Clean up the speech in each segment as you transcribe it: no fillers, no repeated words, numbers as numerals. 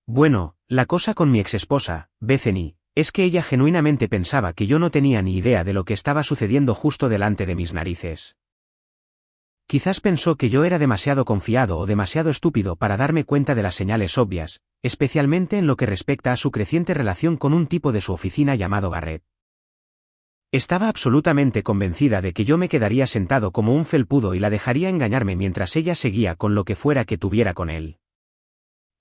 Bueno, la cosa con mi exesposa, Bethany, es que ella genuinamente pensaba que yo no tenía ni idea de lo que estaba sucediendo justo delante de mis narices. Quizás pensó que yo era demasiado confiado o demasiado estúpido para darme cuenta de las señales obvias, especialmente en lo que respecta a su creciente relación con un tipo de su oficina llamado Garrett. Estaba absolutamente convencida de que yo me quedaría sentado como un felpudo y la dejaría engañarme mientras ella seguía con lo que fuera que tuviera con él.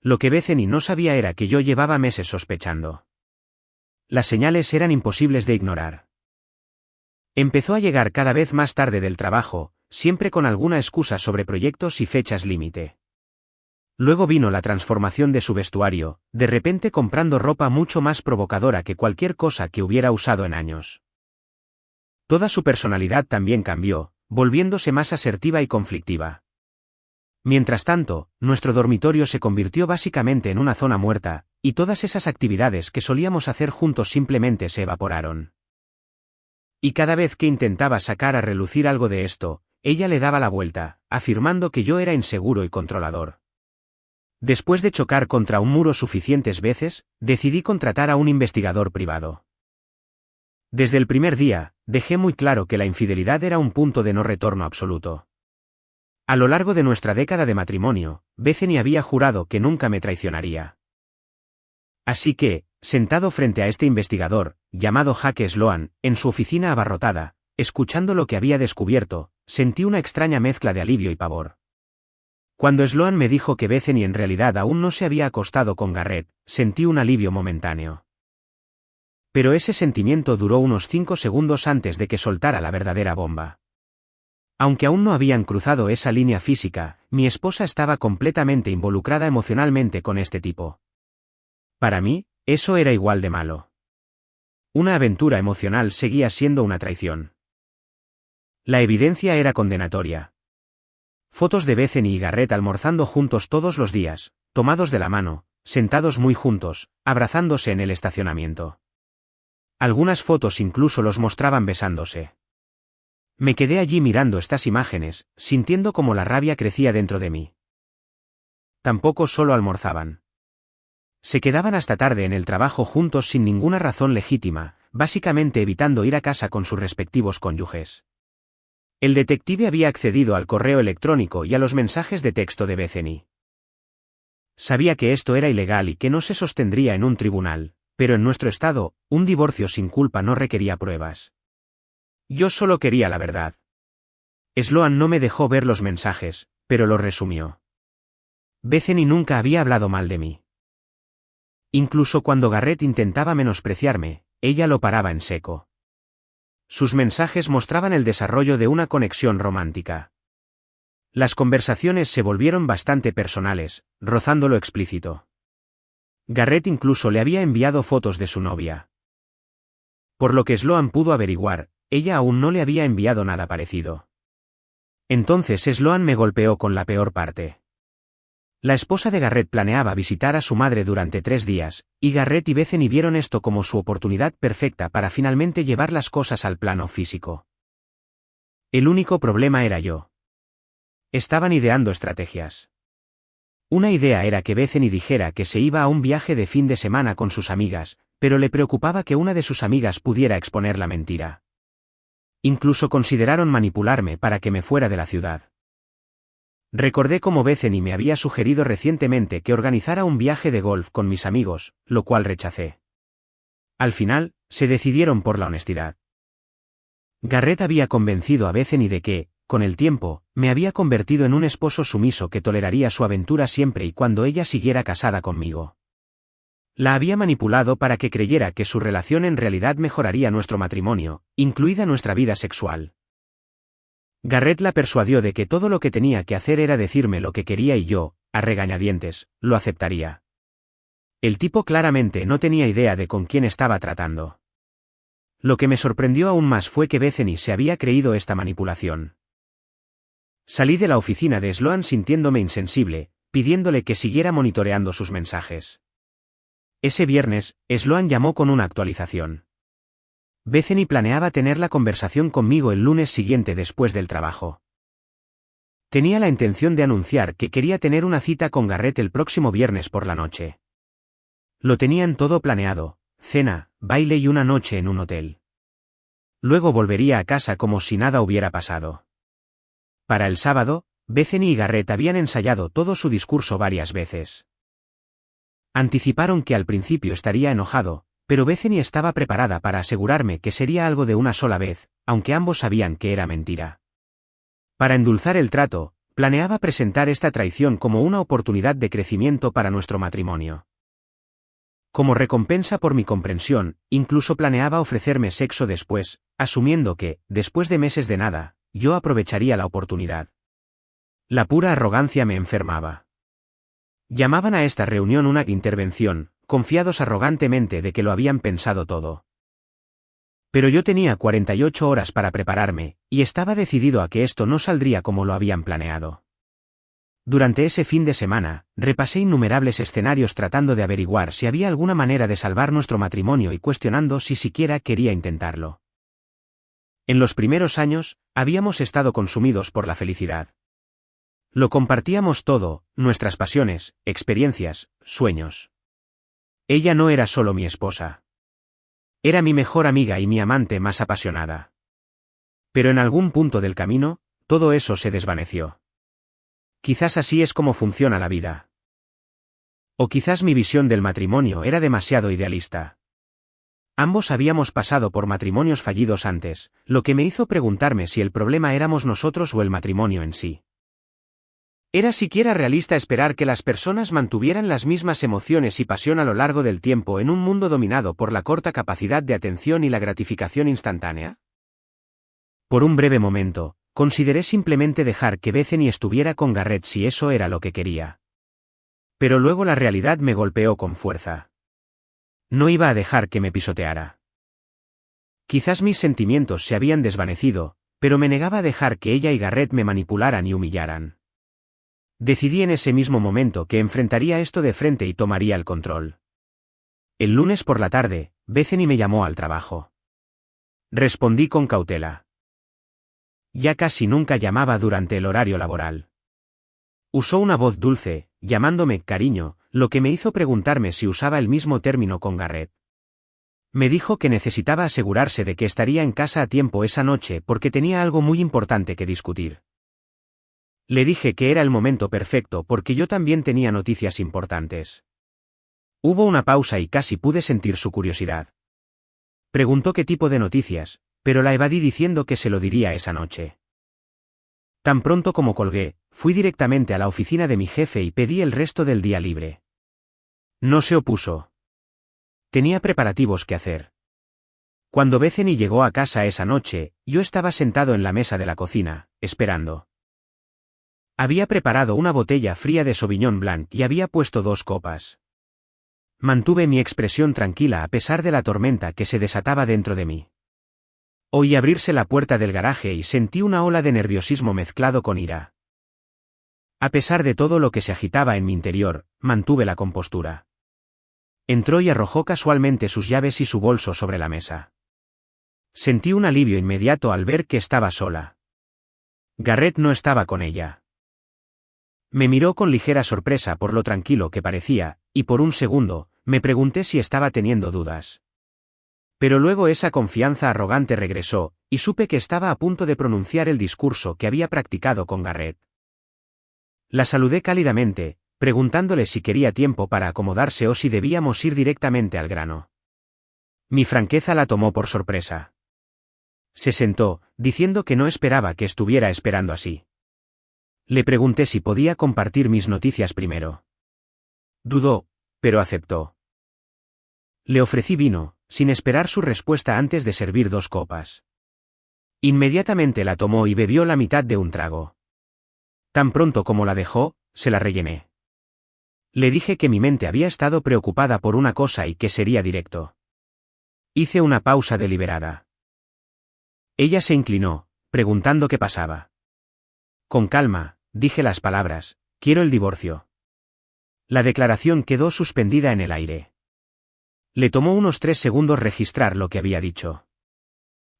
Lo que Bethany no sabía era que yo llevaba meses sospechando. Las señales eran imposibles de ignorar. Empezó a llegar cada vez más tarde del trabajo, siempre con alguna excusa sobre proyectos y fechas límite. Luego vino la transformación de su vestuario, de repente comprando ropa mucho más provocadora que cualquier cosa que hubiera usado en años. Toda su personalidad también cambió, volviéndose más asertiva y conflictiva. Mientras tanto, nuestro dormitorio se convirtió básicamente en una zona muerta, y todas esas actividades que solíamos hacer juntos simplemente se evaporaron. Y cada vez que intentaba sacar a relucir algo de esto, ella le daba la vuelta, afirmando que yo era inseguro y controlador. Después de chocar contra un muro suficientes veces, decidí contratar a un investigador privado. Desde el primer día, dejé muy claro que la infidelidad era un punto de no retorno absoluto. A lo largo de nuestra década de matrimonio, Bethany había jurado que nunca me traicionaría. Así que, sentado frente a este investigador, llamado Jake Sloan, en su oficina abarrotada, escuchando lo que había descubierto, sentí una extraña mezcla de alivio y pavor. Cuando Sloan me dijo que Bethany en realidad aún no se había acostado con Garrett, sentí un alivio momentáneo. Pero ese sentimiento duró unos 5 segundos antes de que soltara la verdadera bomba. Aunque aún no habían cruzado esa línea física, mi esposa estaba completamente involucrada emocionalmente con este tipo. Para mí, eso era igual de malo. Una aventura emocional seguía siendo una traición. La evidencia era condenatoria. Fotos de Bethany y Garrett almorzando juntos todos los días, tomados de la mano, sentados muy juntos, abrazándose en el estacionamiento. Algunas fotos incluso los mostraban besándose. Me quedé allí mirando estas imágenes, sintiendo cómo la rabia crecía dentro de mí. Tampoco solo almorzaban. Se quedaban hasta tarde en el trabajo juntos sin ninguna razón legítima, básicamente evitando ir a casa con sus respectivos cónyuges. El detective había accedido al correo electrónico y a los mensajes de texto de Bethany. Sabía que esto era ilegal y que no se sostendría en un tribunal, pero en nuestro estado, un divorcio sin culpa no requería pruebas. Yo solo quería la verdad. Sloan no me dejó ver los mensajes, pero los resumió. Bethany nunca había hablado mal de mí. Incluso cuando Garrett intentaba menospreciarme, ella lo paraba en seco. Sus mensajes mostraban el desarrollo de una conexión romántica. Las conversaciones se volvieron bastante personales, rozando lo explícito. Garrett incluso le había enviado fotos de su novia. Por lo que Sloan pudo averiguar, ella aún no le había enviado nada parecido. Entonces Sloan me golpeó con la peor parte. La esposa de Garrett planeaba visitar a su madre durante 3 días, y Garrett y Bethany vieron esto como su oportunidad perfecta para finalmente llevar las cosas al plano físico. El único problema era yo. Estaban ideando estrategias. Una idea era que Bethany dijera que se iba a un viaje de fin de semana con sus amigas, pero le preocupaba que una de sus amigas pudiera exponer la mentira. Incluso consideraron manipularme para que me fuera de la ciudad. Recordé cómo Bethany me había sugerido recientemente que organizara un viaje de golf con mis amigos, lo cual rechacé. Al final, se decidieron por la honestidad. Garrett había convencido a Bethany de que, con el tiempo, me había convertido en un esposo sumiso que toleraría su aventura siempre y cuando ella siguiera casada conmigo. La había manipulado para que creyera que su relación en realidad mejoraría nuestro matrimonio, incluida nuestra vida sexual. Garrett la persuadió de que todo lo que tenía que hacer era decirme lo que quería y yo, a regañadientes, lo aceptaría. El tipo claramente no tenía idea de con quién estaba tratando. Lo que me sorprendió aún más fue que Bethany se había creído esta manipulación. Salí de la oficina de Sloan sintiéndome insensible, pidiéndole que siguiera monitoreando sus mensajes. Ese viernes, Sloan llamó con una actualización. Bethany planeaba tener la conversación conmigo el lunes siguiente después del trabajo. Tenía la intención de anunciar que quería tener una cita con Garrett el próximo viernes por la noche. Lo tenían todo planeado: cena, baile y una noche en un hotel. Luego volvería a casa como si nada hubiera pasado. Para el sábado, Bethany y Garrett habían ensayado todo su discurso varias veces. Anticiparon que al principio estaría enojado, pero Bethany estaba preparada para asegurarme que sería algo de una sola vez, aunque ambos sabían que era mentira. Para endulzar el trato, planeaba presentar esta traición como una oportunidad de crecimiento para nuestro matrimonio. Como recompensa por mi comprensión, incluso planeaba ofrecerme sexo después, asumiendo que, después de meses de nada, yo aprovecharía la oportunidad. La pura arrogancia me enfermaba. Llamaban a esta reunión una intervención, confiados arrogantemente de que lo habían pensado todo. Pero yo tenía 48 horas para prepararme, y estaba decidido a que esto no saldría como lo habían planeado. Durante ese fin de semana, repasé innumerables escenarios tratando de averiguar si había alguna manera de salvar nuestro matrimonio y cuestionando si siquiera quería intentarlo. En los primeros años, habíamos estado consumidos por la felicidad. Lo compartíamos todo: nuestras pasiones, experiencias, sueños. Ella no era solo mi esposa. Era mi mejor amiga y mi amante más apasionada. Pero en algún punto del camino, todo eso se desvaneció. Quizás así es como funciona la vida. O quizás mi visión del matrimonio era demasiado idealista. Ambos habíamos pasado por matrimonios fallidos antes, lo que me hizo preguntarme si el problema éramos nosotros o el matrimonio en sí. ¿Era siquiera realista esperar que las personas mantuvieran las mismas emociones y pasión a lo largo del tiempo en un mundo dominado por la corta capacidad de atención y la gratificación instantánea? Por un breve momento, consideré simplemente dejar que Bethany estuviera con Garrett si eso era lo que quería. Pero luego la realidad me golpeó con fuerza. No iba a dejar que me pisoteara. Quizás mis sentimientos se habían desvanecido, pero me negaba a dejar que ella y Garrett me manipularan y humillaran. Decidí en ese mismo momento que enfrentaría esto de frente y tomaría el control. El lunes por la tarde, Bethany me llamó al trabajo. Respondí con cautela. Ya casi nunca llamaba durante el horario laboral. Usó una voz dulce, llamándome cariño, lo que me hizo preguntarme si usaba el mismo término con Garrett. Me dijo que necesitaba asegurarse de que estaría en casa a tiempo esa noche porque tenía algo muy importante que discutir. Le dije que era el momento perfecto porque yo también tenía noticias importantes. Hubo una pausa y casi pude sentir su curiosidad. Preguntó qué tipo de noticias, pero la evadí diciendo que se lo diría esa noche. Tan pronto como colgué, fui directamente a la oficina de mi jefe y pedí el resto del día libre. No se opuso. Tenía preparativos que hacer. Cuando Bethany llegó a casa esa noche, yo estaba sentado en la mesa de la cocina, esperando. Había preparado una botella fría de Sauvignon Blanc y había puesto 2 copas. Mantuve mi expresión tranquila a pesar de la tormenta que se desataba dentro de mí. Oí abrirse la puerta del garaje y sentí una ola de nerviosismo mezclado con ira. A pesar de todo lo que se agitaba en mi interior, mantuve la compostura. Entró y arrojó casualmente sus llaves y su bolso sobre la mesa. Sentí un alivio inmediato al ver que estaba sola. Garrett no estaba con ella. Me miró con ligera sorpresa por lo tranquilo que parecía, y por un segundo, me pregunté si estaba teniendo dudas. Pero luego esa confianza arrogante regresó, y supe que estaba a punto de pronunciar el discurso que había practicado con Garrett. La saludé cálidamente, preguntándole si quería tiempo para acomodarse o si debíamos ir directamente al grano. Mi franqueza la tomó por sorpresa. Se sentó, diciendo que no esperaba que estuviera esperando así. Le pregunté si podía compartir mis noticias primero. Dudó, pero aceptó. Le ofrecí vino, sin esperar su respuesta antes de servir 2 copas. Inmediatamente la tomó y bebió la mitad de un trago. Tan pronto como la dejó, se la rellené. Le dije que mi mente había estado preocupada por una cosa y que sería directo. Hice una pausa deliberada. Ella se inclinó, preguntando qué pasaba. Con calma, dije las palabras: quiero el divorcio. La declaración quedó suspendida en el aire. Le tomó unos 3 segundos registrar lo que había dicho.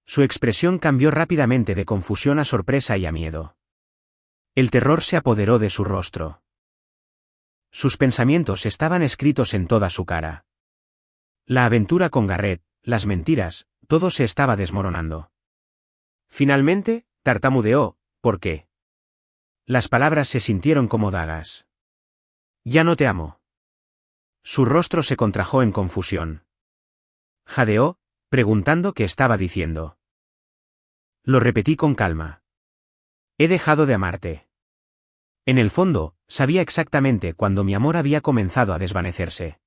Su expresión cambió rápidamente de confusión a sorpresa y a miedo. El terror se apoderó de su rostro. Sus pensamientos estaban escritos en toda su cara. La aventura con Garrett, las mentiras, todo se estaba desmoronando. Finalmente, tartamudeó, ¿por qué? Las palabras se sintieron como dagas. Ya no te amo. Su rostro se contrajo en confusión. Jadeó, preguntando qué estaba diciendo. Lo repetí con calma. He dejado de amarte. En el fondo, sabía exactamente cuándo mi amor había comenzado a desvanecerse.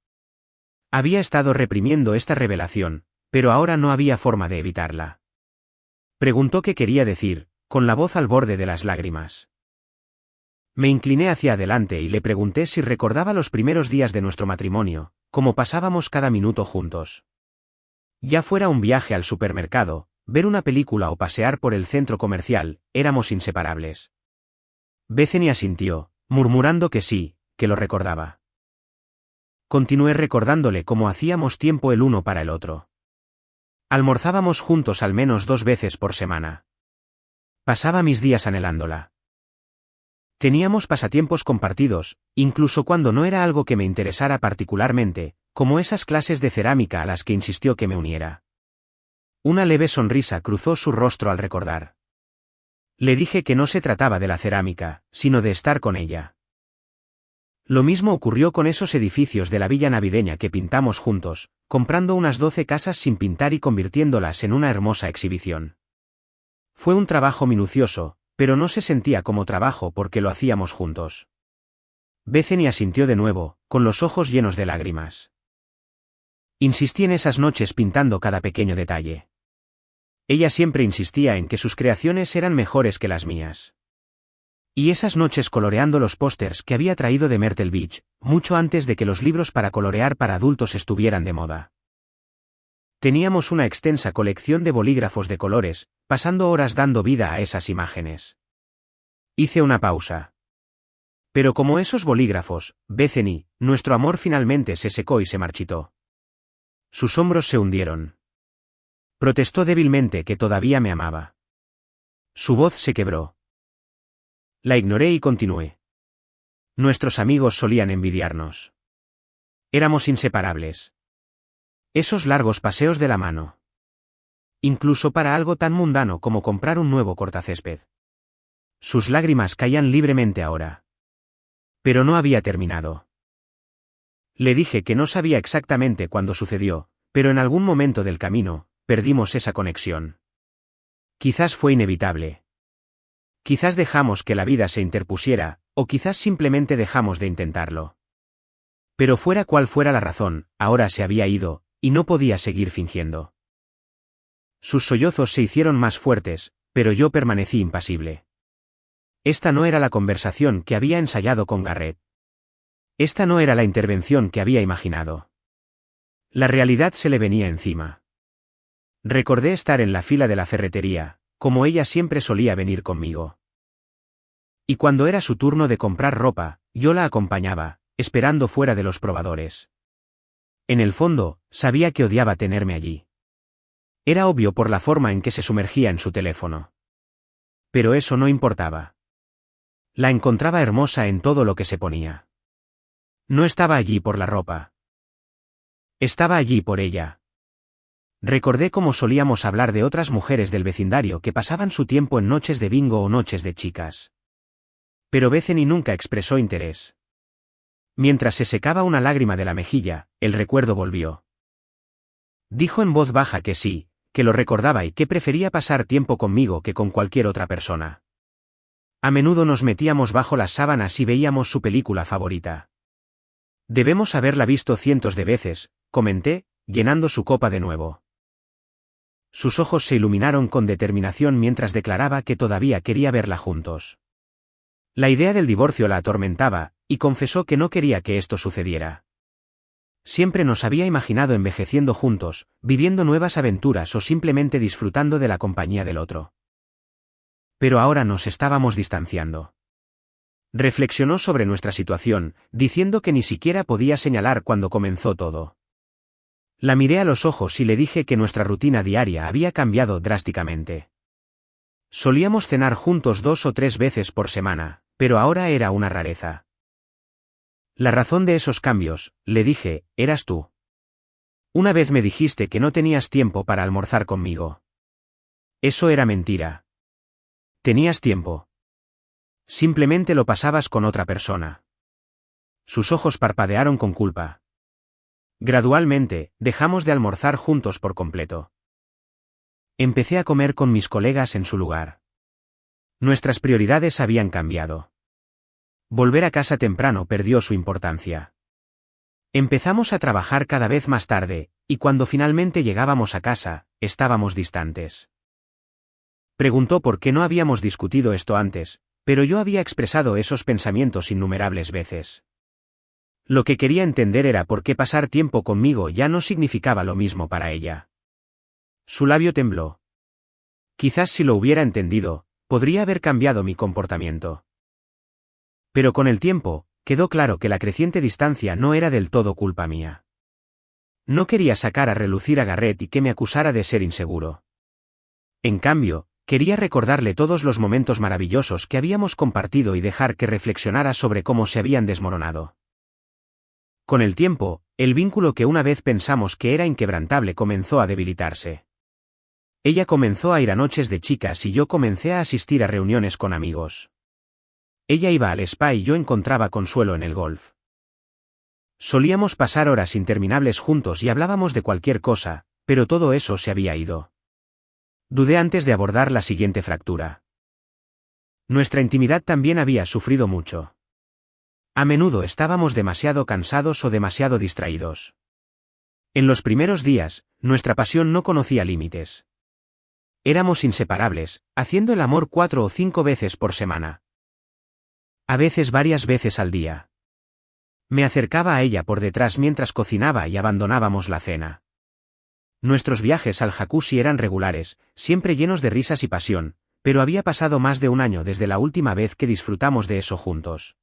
Había estado reprimiendo esta revelación, pero ahora no había forma de evitarla. Preguntó qué quería decir, con la voz al borde de las lágrimas. Me incliné hacia adelante y le pregunté si recordaba los primeros días de nuestro matrimonio, cómo pasábamos cada minuto juntos. Ya fuera un viaje al supermercado, ver una película o pasear por el centro comercial, éramos inseparables. Bethany asintió, murmurando que sí, que lo recordaba. Continué recordándole cómo hacíamos tiempo el uno para el otro. Almorzábamos juntos al menos 2 veces por semana. Pasaba mis días anhelándola. Teníamos pasatiempos compartidos, incluso cuando no era algo que me interesara particularmente, como esas clases de cerámica a las que insistió que me uniera. Una leve sonrisa cruzó su rostro al recordar. Le dije que no se trataba de la cerámica, sino de estar con ella. Lo mismo ocurrió con esos edificios de la villa navideña que pintamos juntos, comprando unas 12 casas sin pintar y convirtiéndolas en una hermosa exhibición. Fue un trabajo minucioso, pero no se sentía como trabajo porque lo hacíamos juntos. Bethany asintió de nuevo, con los ojos llenos de lágrimas. Insistí en esas noches pintando cada pequeño detalle. Ella siempre insistía en que sus creaciones eran mejores que las mías. Y esas noches coloreando los pósters que había traído de Myrtle Beach, mucho antes de que los libros para colorear para adultos estuvieran de moda. Teníamos una extensa colección de bolígrafos de colores, pasando horas dando vida a esas imágenes. Hice una pausa. Pero como esos bolígrafos, Bethany, nuestro amor finalmente se secó y se marchitó. Sus hombros se hundieron. Protestó débilmente que todavía me amaba. Su voz se quebró. La ignoré y continué. Nuestros amigos solían envidiarnos. Éramos inseparables. Esos largos paseos de la mano. Incluso para algo tan mundano como comprar un nuevo cortacésped. Sus lágrimas caían libremente ahora. Pero no había terminado. Le dije que no sabía exactamente cuándo sucedió, pero en algún momento del camino, perdimos esa conexión. Quizás fue inevitable. Quizás dejamos que la vida se interpusiera, o quizás simplemente dejamos de intentarlo. Pero fuera cual fuera la razón, ahora se había ido, y no podía seguir fingiendo. Sus sollozos se hicieron más fuertes, pero yo permanecí impasible. Esta no era la conversación que había ensayado con Garrett. Esta no era la intervención que había imaginado. La realidad se le venía encima. Recordé estar en la fila de la ferretería, como ella siempre solía venir conmigo. Y cuando era su turno de comprar ropa, yo la acompañaba, esperando fuera de los probadores. En el fondo, sabía que odiaba tenerme allí. Era obvio por la forma en que se sumergía en su teléfono. Pero eso no importaba. La encontraba hermosa en todo lo que se ponía. No estaba allí por la ropa. Estaba allí por ella. Recordé cómo solíamos hablar de otras mujeres del vecindario que pasaban su tiempo en noches de bingo o noches de chicas. Pero Bethany nunca expresó interés. Mientras se secaba una lágrima de la mejilla, el recuerdo volvió. Dijo en voz baja que sí, que lo recordaba y que prefería pasar tiempo conmigo que con cualquier otra persona. A menudo nos metíamos bajo las sábanas y veíamos su película favorita. Debemos haberla visto cientos de veces, comenté, llenando su copa de nuevo. Sus ojos se iluminaron con determinación mientras declaraba que todavía quería verla juntos. La idea del divorcio la atormentaba, y confesó que no quería que esto sucediera. Siempre nos había imaginado envejeciendo juntos, viviendo nuevas aventuras o simplemente disfrutando de la compañía del otro. Pero ahora nos estábamos distanciando. Reflexionó sobre nuestra situación, diciendo que ni siquiera podía señalar cuándo comenzó todo. La miré a los ojos y le dije que nuestra rutina diaria había cambiado drásticamente. Solíamos cenar juntos 2 o 3 veces por semana, pero ahora era una rareza. La razón de esos cambios, le dije, eras tú. Una vez me dijiste que no tenías tiempo para almorzar conmigo. Eso era mentira. Tenías tiempo. Simplemente lo pasabas con otra persona. Sus ojos parpadearon con culpa. Gradualmente, dejamos de almorzar juntos por completo. Empecé a comer con mis colegas en su lugar. Nuestras prioridades habían cambiado. Volver a casa temprano perdió su importancia. Empezamos a trabajar cada vez más tarde, y cuando finalmente llegábamos a casa, estábamos distantes. Preguntó por qué no habíamos discutido esto antes, pero yo había expresado esos pensamientos innumerables veces. Lo que quería entender era por qué pasar tiempo conmigo ya no significaba lo mismo para ella. Su labio tembló. Quizás si lo hubiera entendido, podría haber cambiado mi comportamiento. Pero con el tiempo, quedó claro que la creciente distancia no era del todo culpa mía. No quería sacar a relucir a Garrett y que me acusara de ser inseguro. En cambio, quería recordarle todos los momentos maravillosos que habíamos compartido y dejar que reflexionara sobre cómo se habían desmoronado. Con el tiempo, el vínculo que una vez pensamos que era inquebrantable comenzó a debilitarse. Ella comenzó a ir a noches de chicas y yo comencé a asistir a reuniones con amigos. Ella iba al spa y yo encontraba consuelo en el golf. Solíamos pasar horas interminables juntos y hablábamos de cualquier cosa, pero todo eso se había ido. Dudé antes de abordar la siguiente fractura. Nuestra intimidad también había sufrido mucho. A menudo estábamos demasiado cansados o demasiado distraídos. En los primeros días, nuestra pasión no conocía límites. Éramos inseparables, haciendo el amor 4 o 5 veces por semana. A veces varias veces al día. Me acercaba a ella por detrás mientras cocinaba y abandonábamos la cena. Nuestros viajes al jacuzzi eran regulares, siempre llenos de risas y pasión, pero había pasado más de un año desde la última vez que disfrutamos de eso juntos.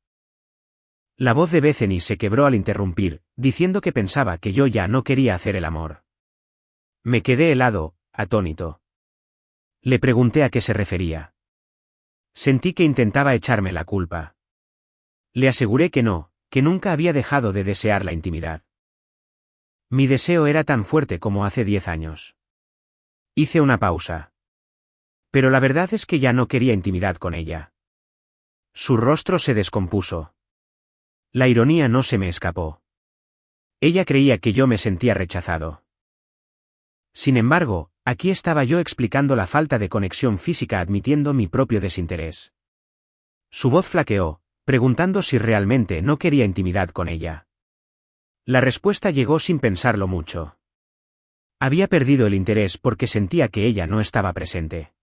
La voz de Bethany se quebró al interrumpir, diciendo que pensaba que yo ya no quería hacer el amor. Me quedé helado, atónito. Le pregunté a qué se refería. Sentí que intentaba echarme la culpa. Le aseguré que no, que nunca había dejado de desear la intimidad. Mi deseo era tan fuerte como hace 10 años. Hice una pausa. Pero la verdad es que ya no quería intimidad con ella. Su rostro se descompuso. La ironía no se me escapó. Ella creía que yo me sentía rechazado. Sin embargo, aquí estaba yo explicando la falta de conexión física admitiendo mi propio desinterés. Su voz flaqueó, preguntando si realmente no quería intimidad con ella. La respuesta llegó sin pensarlo mucho. Había perdido el interés porque sentía que ella no estaba presente.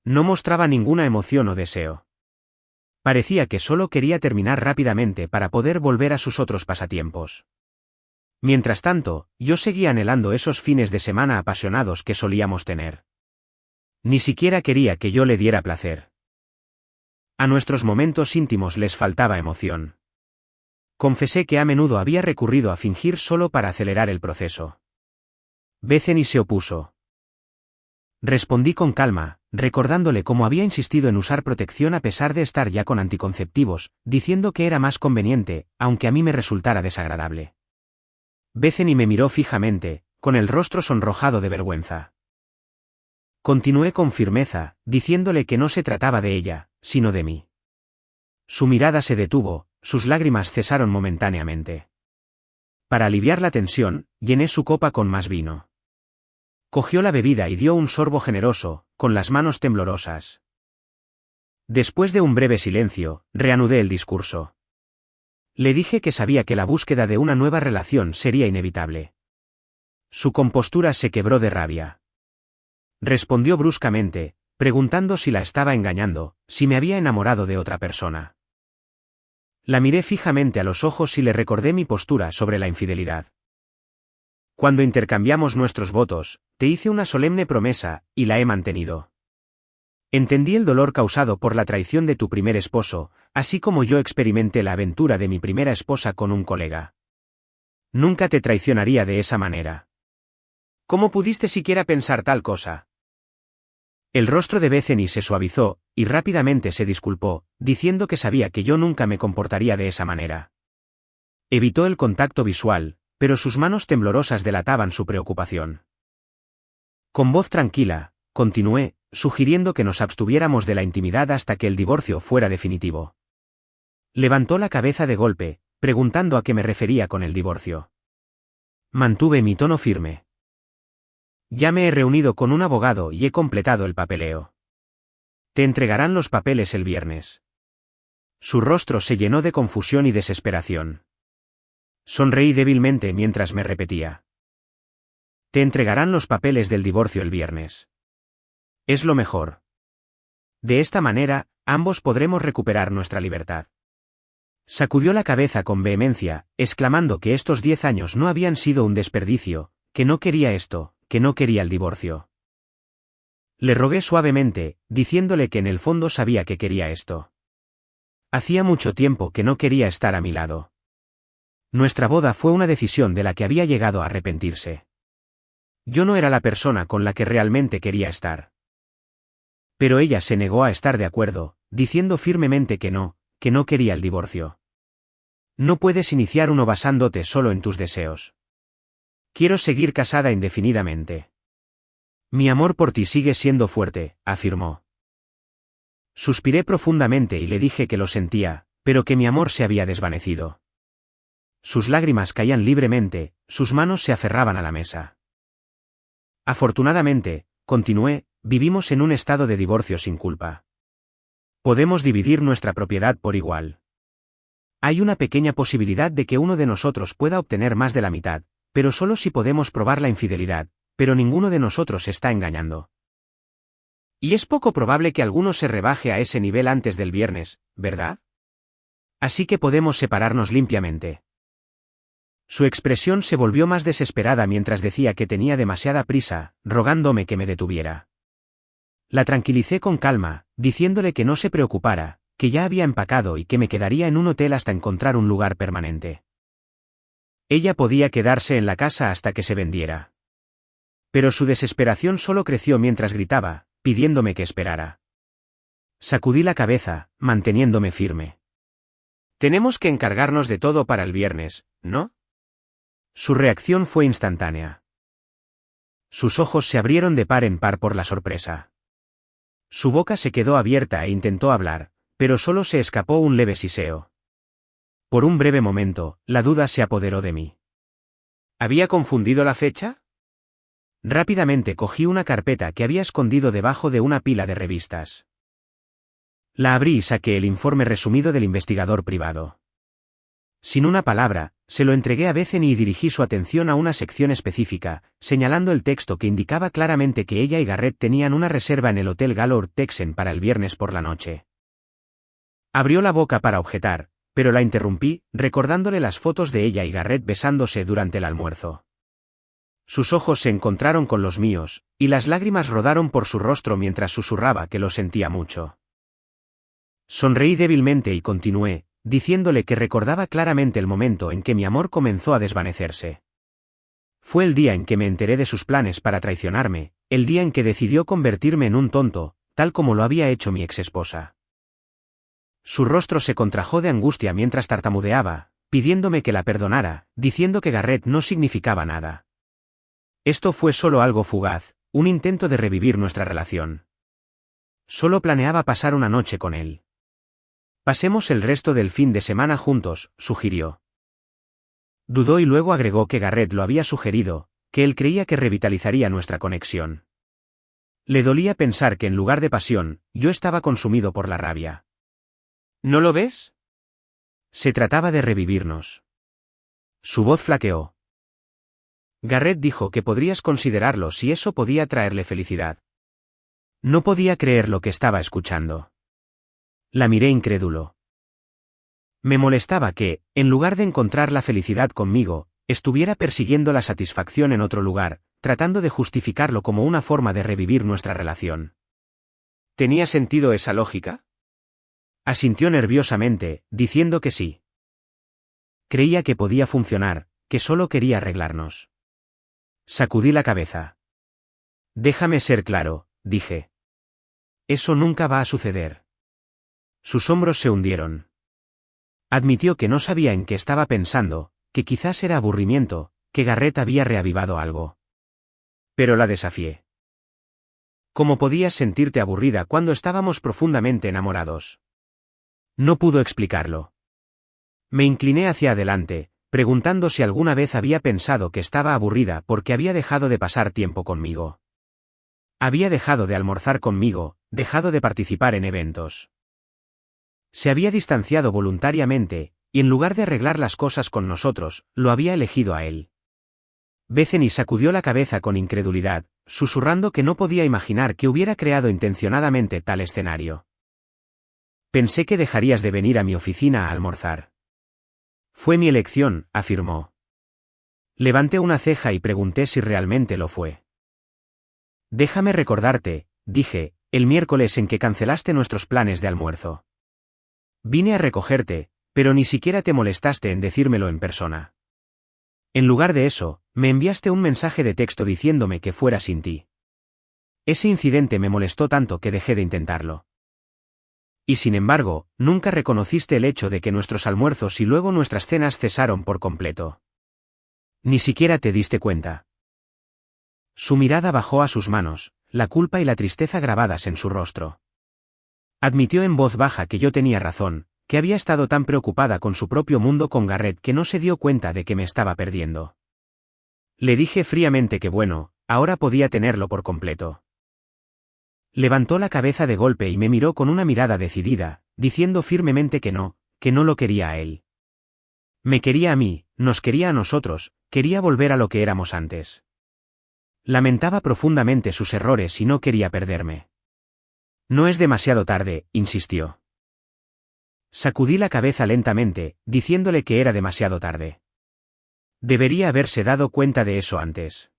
No mostraba ninguna emoción o deseo. Parecía que solo quería terminar rápidamente para poder volver a sus otros pasatiempos. Mientras tanto, yo seguía anhelando esos fines de semana apasionados que solíamos tener. Ni siquiera quería que yo le diera placer. A nuestros momentos íntimos les faltaba emoción. Confesé que a menudo había recurrido a fingir solo para acelerar el proceso. Bethany se opuso. Respondí con calma, recordándole cómo había insistido en usar protección a pesar de estar ya con anticonceptivos, diciendo que era más conveniente, aunque a mí me resultara desagradable. Bethany me miró fijamente, con el rostro sonrojado de vergüenza. Continué con firmeza, diciéndole que no se trataba de ella, sino de mí. Su mirada se detuvo, sus lágrimas cesaron momentáneamente. Para aliviar la tensión, llené su copa con más vino. Cogió la bebida y dio un sorbo generoso, con las manos temblorosas. Después de un breve silencio, reanudé el discurso. Le dije que sabía que la búsqueda de una nueva relación sería inevitable. Su compostura se quebró de rabia. Respondió bruscamente, preguntando si la estaba engañando, si me había enamorado de otra persona. La miré fijamente a los ojos y le recordé mi postura sobre la infidelidad. Cuando intercambiamos nuestros votos, te hice una solemne promesa, y la he mantenido. Entendí el dolor causado por la traición de tu primer esposo, así como yo experimenté la aventura de mi primera esposa con un colega. Nunca te traicionaría de esa manera. ¿Cómo pudiste siquiera pensar tal cosa? El rostro de Bethany se suavizó, y rápidamente se disculpó, diciendo que sabía que yo nunca me comportaría de esa manera. Evitó el contacto visual, pero sus manos temblorosas delataban su preocupación. Con voz tranquila, continué, sugiriendo que nos abstuviéramos de la intimidad hasta que el divorcio fuera definitivo. Levantó la cabeza de golpe, preguntando a qué me refería con el divorcio. Mantuve mi tono firme. Ya me he reunido con un abogado y he completado el papeleo. Te entregarán los papeles el viernes. Su rostro se llenó de confusión y desesperación. Sonreí débilmente mientras me repetía. Te entregarán los papeles del divorcio el viernes. Es lo mejor. De esta manera, ambos podremos recuperar nuestra libertad. Sacudió la cabeza con vehemencia, exclamando que estos 10 años no habían sido un desperdicio, que no quería esto, que no quería el divorcio. Le rogué suavemente, diciéndole que en el fondo sabía que quería esto. Hacía mucho tiempo que no quería estar a mi lado. Nuestra boda fue una decisión de la que había llegado a arrepentirse. Yo no era la persona con la que realmente quería estar. Pero ella se negó a estar de acuerdo, diciendo firmemente que no quería el divorcio. No puedes iniciar uno basándote solo en tus deseos. Quiero seguir casada indefinidamente. Mi amor por ti sigue siendo fuerte, afirmó. Suspiré profundamente y le dije que lo sentía, pero que mi amor se había desvanecido. Sus lágrimas caían libremente, sus manos se aferraban a la mesa. Afortunadamente, continué, vivimos en un estado de divorcio sin culpa. Podemos dividir nuestra propiedad por igual. Hay una pequeña posibilidad de que uno de nosotros pueda obtener más de la mitad, pero solo si podemos probar la infidelidad, pero ninguno de nosotros está engañando. Y es poco probable que alguno se rebaje a ese nivel antes del viernes, ¿verdad? Así que podemos separarnos limpiamente. Su expresión se volvió más desesperada mientras decía que tenía demasiada prisa, rogándome que me detuviera. La tranquilicé con calma, diciéndole que no se preocupara, que ya había empacado y que me quedaría en un hotel hasta encontrar un lugar permanente. Ella podía quedarse en la casa hasta que se vendiera. Pero su desesperación solo creció mientras gritaba, pidiéndome que esperara. Sacudí la cabeza, manteniéndome firme. Tenemos que encargarnos de todo para el viernes, ¿no? Su reacción fue instantánea. Sus ojos se abrieron de par en par por la sorpresa. Su boca se quedó abierta e intentó hablar, pero solo se escapó un leve siseo. Por un breve momento, la duda se apoderó de mí. ¿Había confundido la fecha? Rápidamente cogí una carpeta que había escondido debajo de una pila de revistas. La abrí y saqué el informe resumido del investigador privado. Sin una palabra, se lo entregué a Bethany y dirigí su atención a una sección específica, señalando el texto que indicaba claramente que ella y Garrett tenían una reserva en el Hotel Galore Texan para el viernes por la noche. Abrió la boca para objetar, pero la interrumpí, recordándole las fotos de ella y Garrett besándose durante el almuerzo. Sus ojos se encontraron con los míos, y las lágrimas rodaron por su rostro mientras susurraba que lo sentía mucho. Sonreí débilmente y continué, diciéndole que recordaba claramente el momento en que mi amor comenzó a desvanecerse. Fue el día en que me enteré de sus planes para traicionarme, el día en que decidió convertirme en un tonto, tal como lo había hecho mi exesposa. Su rostro se contrajo de angustia mientras tartamudeaba, pidiéndome que la perdonara, diciendo que Garrett no significaba nada. Esto fue solo algo fugaz, un intento de revivir nuestra relación. Solo planeaba pasar una noche con él. Pasemos el resto del fin de semana juntos, sugirió. Dudó y luego agregó que Garrett lo había sugerido, que él creía que revitalizaría nuestra conexión. Le dolía pensar que en lugar de pasión, yo estaba consumido por la rabia. ¿No lo ves? Se trataba de revivirnos. Su voz flaqueó. Garrett dijo que podrías considerarlo si eso podía traerle felicidad. No podía creer lo que estaba escuchando. La miré incrédulo. Me molestaba que, en lugar de encontrar la felicidad conmigo, estuviera persiguiendo la satisfacción en otro lugar, tratando de justificarlo como una forma de revivir nuestra relación. ¿Tenía sentido esa lógica? Asintió nerviosamente, diciendo que sí. Creía que podía funcionar, que solo quería arreglarnos. Sacudí la cabeza. Déjame ser claro, dije. Eso nunca va a suceder. Sus hombros se hundieron. Admitió que no sabía en qué estaba pensando, que quizás era aburrimiento, que Garrett había reavivado algo. Pero la desafié. ¿Cómo podías sentirte aburrida cuando estábamos profundamente enamorados? No pudo explicarlo. Me incliné hacia adelante, preguntando si alguna vez había pensado que estaba aburrida porque había dejado de pasar tiempo conmigo. Había dejado de almorzar conmigo, dejado de participar en eventos. Se había distanciado voluntariamente, y en lugar de arreglar las cosas con nosotros, lo había elegido a él. Bethany sacudió la cabeza con incredulidad, susurrando que no podía imaginar que hubiera creado intencionadamente tal escenario. Pensé que dejarías de venir a mi oficina a almorzar. Fue mi elección, afirmó. Levanté una ceja y pregunté si realmente lo fue. Déjame recordarte, dije, el miércoles en que cancelaste nuestros planes de almuerzo. Vine a recogerte, pero ni siquiera te molestaste en decírmelo en persona. En lugar de eso, me enviaste un mensaje de texto diciéndome que fuera sin ti. Ese incidente me molestó tanto que dejé de intentarlo. Y sin embargo, nunca reconociste el hecho de que nuestros almuerzos y luego nuestras cenas cesaron por completo. Ni siquiera te diste cuenta. Su mirada bajó a sus manos, la culpa y la tristeza grabadas en su rostro. Admitió en voz baja que yo tenía razón, que había estado tan preocupada con su propio mundo con Garrett que no se dio cuenta de que me estaba perdiendo. Le dije fríamente que bueno, ahora podía tenerlo por completo. Levantó la cabeza de golpe y me miró con una mirada decidida, diciendo firmemente que no lo quería a él. Me quería a mí, nos quería a nosotros, quería volver a lo que éramos antes. Lamentaba profundamente sus errores y no quería perderme. No es demasiado tarde, insistió. Sacudí la cabeza lentamente, diciéndole que era demasiado tarde. Debería haberse dado cuenta de eso antes.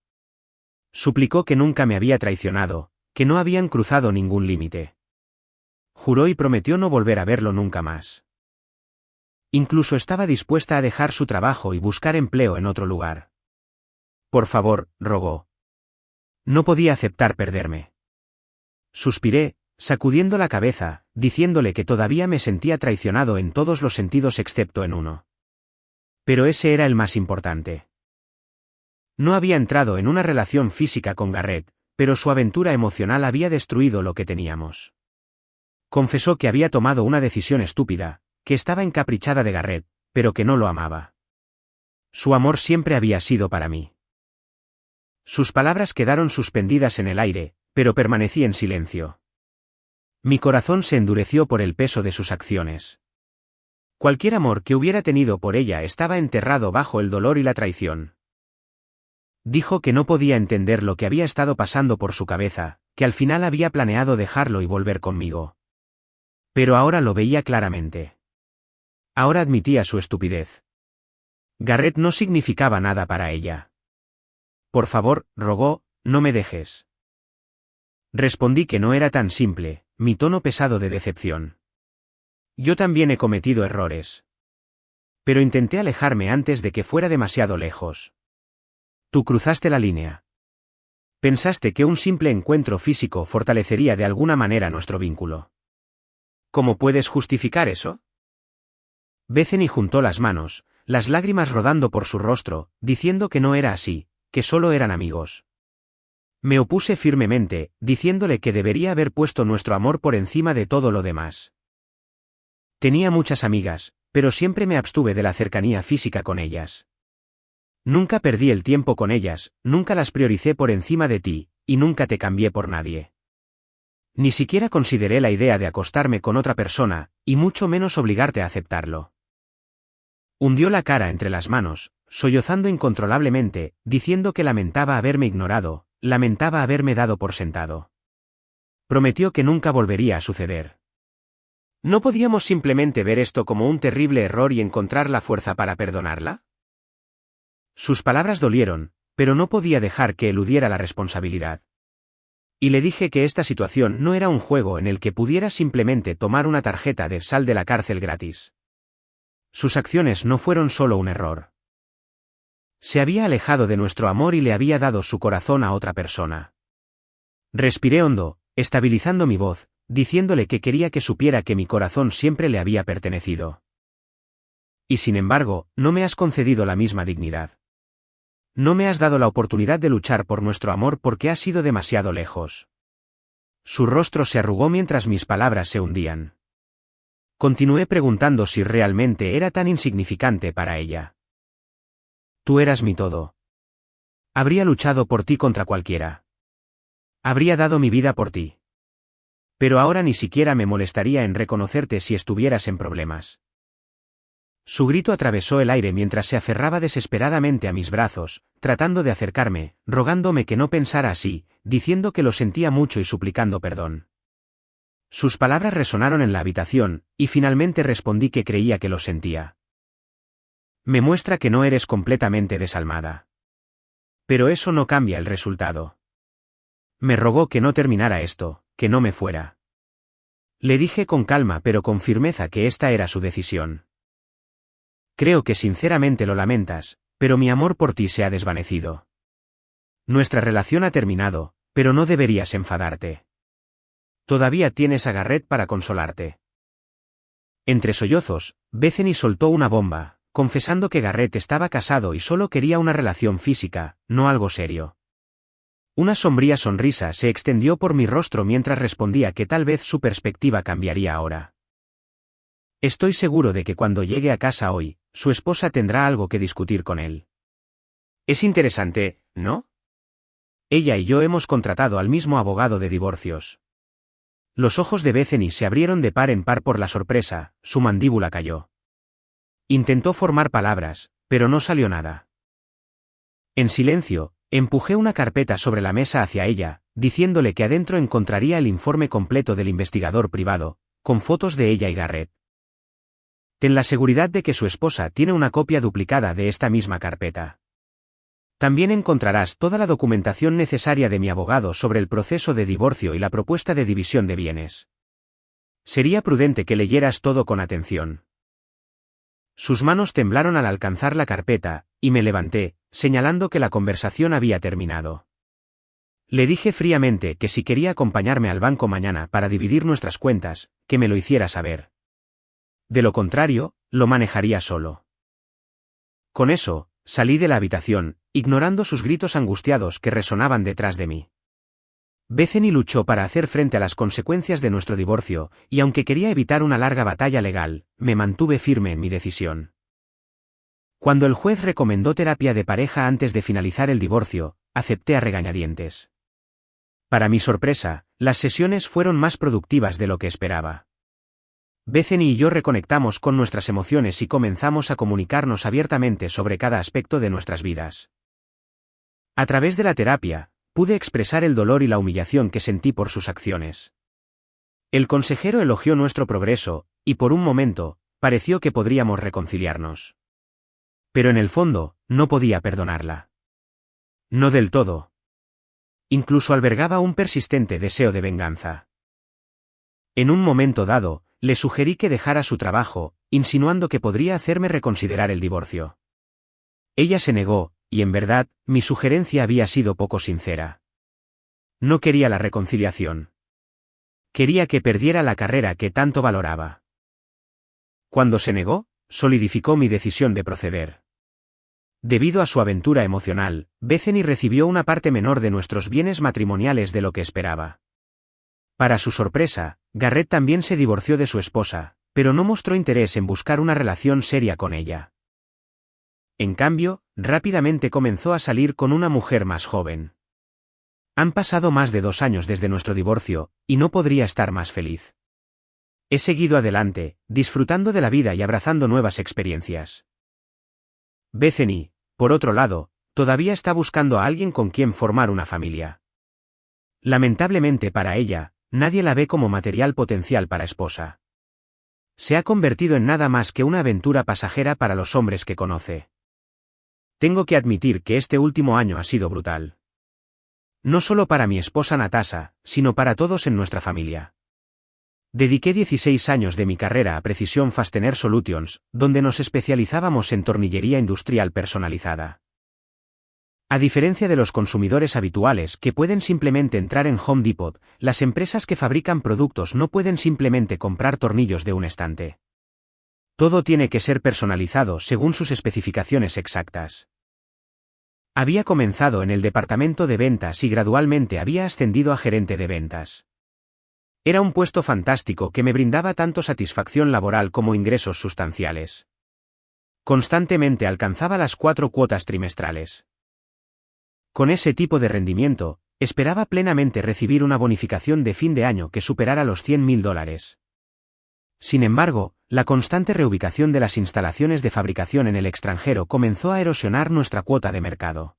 Suplicó que nunca me había traicionado, que no habían cruzado ningún límite. Juró y prometió no volver a verlo nunca más. Incluso estaba dispuesta a dejar su trabajo y buscar empleo en otro lugar. Por favor, rogó. No podía aceptar perderme. Suspiré, sacudiendo la cabeza, diciéndole que todavía me sentía traicionado en todos los sentidos excepto en uno. Pero ese era el más importante. No había entrado en una relación física con Garrett, pero su aventura emocional había destruido lo que teníamos. Confesó que había tomado una decisión estúpida, que estaba encaprichada de Garrett, pero que no lo amaba. Su amor siempre había sido para mí. Sus palabras quedaron suspendidas en el aire, pero permanecí en silencio. Mi corazón se endureció por el peso de sus acciones. Cualquier amor que hubiera tenido por ella estaba enterrado bajo el dolor y la traición. Dijo que no podía entender lo que había estado pasando por su cabeza, que al final había planeado dejarlo y volver conmigo. Pero ahora lo veía claramente. Ahora admitía su estupidez. Garrett no significaba nada para ella. Por favor, rogó, no me dejes. Respondí que no era tan simple, mi tono pesado de decepción. Yo también he cometido errores. Pero intenté alejarme antes de que fuera demasiado lejos. Tú cruzaste la línea. Pensaste que un simple encuentro físico fortalecería de alguna manera nuestro vínculo. ¿Cómo puedes justificar eso? Bethany juntó las manos, las lágrimas rodando por su rostro, diciendo que no era así, que solo eran amigos. Me opuse firmemente, diciéndole que debería haber puesto nuestro amor por encima de todo lo demás. Tenía muchas amigas, pero siempre me abstuve de la cercanía física con ellas. Nunca perdí el tiempo con ellas, nunca las prioricé por encima de ti, y nunca te cambié por nadie. Ni siquiera consideré la idea de acostarme con otra persona, y mucho menos obligarte a aceptarlo. Hundió la cara entre las manos, sollozando incontrolablemente, diciendo que lamentaba haberme ignorado, lamentaba haberme dado por sentado. Prometió que nunca volvería a suceder. ¿No podíamos simplemente ver esto como un terrible error y encontrar la fuerza para perdonarla? Sus palabras dolieron, pero no podía dejar que eludiera la responsabilidad. Y le dije que esta situación no era un juego en el que pudiera simplemente tomar una tarjeta de sal de la cárcel gratis. Sus acciones no fueron solo un error. Se había alejado de nuestro amor y le había dado su corazón a otra persona. Respiré hondo, estabilizando mi voz, diciéndole que quería que supiera que mi corazón siempre le había pertenecido. Y sin embargo, no me has concedido la misma dignidad. No me has dado la oportunidad de luchar por nuestro amor porque has ido demasiado lejos. Su rostro se arrugó mientras mis palabras se hundían. Continué preguntando si realmente era tan insignificante para ella. Tú eras mi todo. Habría luchado por ti contra cualquiera. Habría dado mi vida por ti. Pero ahora ni siquiera me molestaría en reconocerte si estuvieras en problemas. Su grito atravesó el aire mientras se aferraba desesperadamente a mis brazos, tratando de acercarme, rogándome que no pensara así, diciendo que lo sentía mucho y suplicando perdón. Sus palabras resonaron en la habitación, y finalmente respondí que creía que lo sentía. Me muestra que no eres completamente desalmada. Pero eso no cambia el resultado. Me rogó que no terminara esto, que no me fuera. Le dije con calma pero con firmeza que esta era su decisión. Creo que sinceramente lo lamentas, pero mi amor por ti se ha desvanecido. Nuestra relación ha terminado, pero no deberías enfadarte. Todavía tienes a Garrett para consolarte. Entre sollozos, Bethany soltó una bomba, confesando que Garrett estaba casado y solo quería una relación física, no algo serio. Una sombría sonrisa se extendió por mi rostro mientras respondía que tal vez su perspectiva cambiaría ahora. Estoy seguro de que cuando llegue a casa hoy, su esposa tendrá algo que discutir con él. Es interesante, ¿no? Ella y yo hemos contratado al mismo abogado de divorcios. Los ojos de Bethany se abrieron de par en par por la sorpresa, su mandíbula cayó. Intentó formar palabras, pero no salió nada. En silencio, empujé una carpeta sobre la mesa hacia ella, diciéndole que adentro encontraría el informe completo del investigador privado, con fotos de ella y Garrett. Ten la seguridad de que su esposa tiene una copia duplicada de esta misma carpeta. También encontrarás toda la documentación necesaria de mi abogado sobre el proceso de divorcio y la propuesta de división de bienes. Sería prudente que leyeras todo con atención. Sus manos temblaron al alcanzar la carpeta, y me levanté, señalando que la conversación había terminado. Le dije fríamente que si quería acompañarme al banco mañana para dividir nuestras cuentas, que me lo hiciera saber. De lo contrario, lo manejaría solo. Con eso, salí de la habitación, ignorando sus gritos angustiados que resonaban detrás de mí. Bethany luchó para hacer frente a las consecuencias de nuestro divorcio, y aunque quería evitar una larga batalla legal, me mantuve firme en mi decisión. Cuando el juez recomendó terapia de pareja antes de finalizar el divorcio, acepté a regañadientes. Para mi sorpresa, las sesiones fueron más productivas de lo que esperaba. Bethany y yo reconectamos con nuestras emociones y comenzamos a comunicarnos abiertamente sobre cada aspecto de nuestras vidas. A través de la terapia, pude expresar el dolor y la humillación que sentí por sus acciones. El consejero elogió nuestro progreso, y por un momento, pareció que podríamos reconciliarnos. Pero en el fondo, no podía perdonarla. No del todo. Incluso albergaba un persistente deseo de venganza. En un momento dado, le sugerí que dejara su trabajo, insinuando que podría hacerme reconsiderar el divorcio. Ella se negó, y en verdad, mi sugerencia había sido poco sincera. No quería la reconciliación. Quería que perdiera la carrera que tanto valoraba. Cuando se negó, solidificó mi decisión de proceder. Debido a su aventura emocional, Bethany recibió una parte menor de nuestros bienes matrimoniales de lo que esperaba. Para su sorpresa, Garrett también se divorció de su esposa, pero no mostró interés en buscar una relación seria con ella. En cambio, rápidamente comenzó a salir con una mujer más joven. Han pasado más de 2 años desde nuestro divorcio, y no podría estar más feliz. He seguido adelante, disfrutando de la vida y abrazando nuevas experiencias. Bethany, por otro lado, todavía está buscando a alguien con quien formar una familia. Lamentablemente para ella, nadie la ve como material potencial para esposa. Se ha convertido en nada más que una aventura pasajera para los hombres que conoce. Tengo que admitir que este último año ha sido brutal. No solo para mi esposa Natasha, sino para todos en nuestra familia. Dediqué 16 años de mi carrera a Precision Fastener Solutions, donde nos especializábamos en tornillería industrial personalizada. A diferencia de los consumidores habituales que pueden simplemente entrar en Home Depot, las empresas que fabrican productos no pueden simplemente comprar tornillos de un estante. Todo tiene que ser personalizado según sus especificaciones exactas. Había comenzado en el departamento de ventas y gradualmente había ascendido a gerente de ventas. Era un puesto fantástico que me brindaba tanto satisfacción laboral como ingresos sustanciales. Constantemente alcanzaba las 4 cuotas trimestrales. Con ese tipo de rendimiento, esperaba plenamente recibir una bonificación de fin de año que superara los $100.000. Sin embargo, la constante reubicación de las instalaciones de fabricación en el extranjero comenzó a erosionar nuestra cuota de mercado.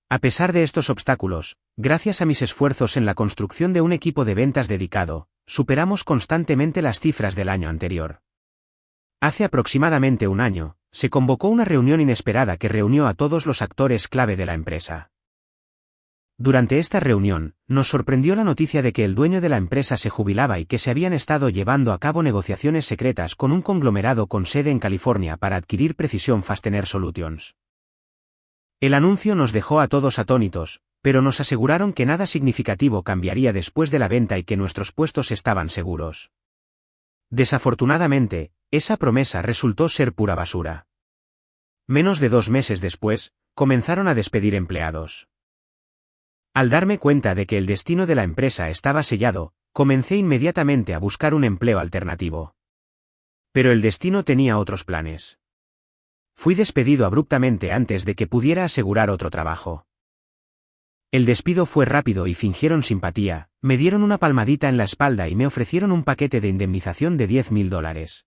A pesar de estos obstáculos, gracias a mis esfuerzos en la construcción de un equipo de ventas dedicado, superamos constantemente las cifras del año anterior. Hace aproximadamente un año, se convocó una reunión inesperada que reunió a todos los actores clave de la empresa. Durante esta reunión, nos sorprendió la noticia de que el dueño de la empresa se jubilaba y que se habían estado llevando a cabo negociaciones secretas con un conglomerado con sede en California para adquirir Precision Fastener Solutions. El anuncio nos dejó a todos atónitos, pero nos aseguraron que nada significativo cambiaría después de la venta y que nuestros puestos estaban seguros. Desafortunadamente, esa promesa resultó ser pura basura. Menos de 2 meses después, comenzaron a despedir empleados. Al darme cuenta de que el destino de la empresa estaba sellado, comencé inmediatamente a buscar un empleo alternativo. Pero el destino tenía otros planes. Fui despedido abruptamente antes de que pudiera asegurar otro trabajo. El despido fue rápido y fingieron simpatía, me dieron una palmadita en la espalda y me ofrecieron un paquete de indemnización de $10.000.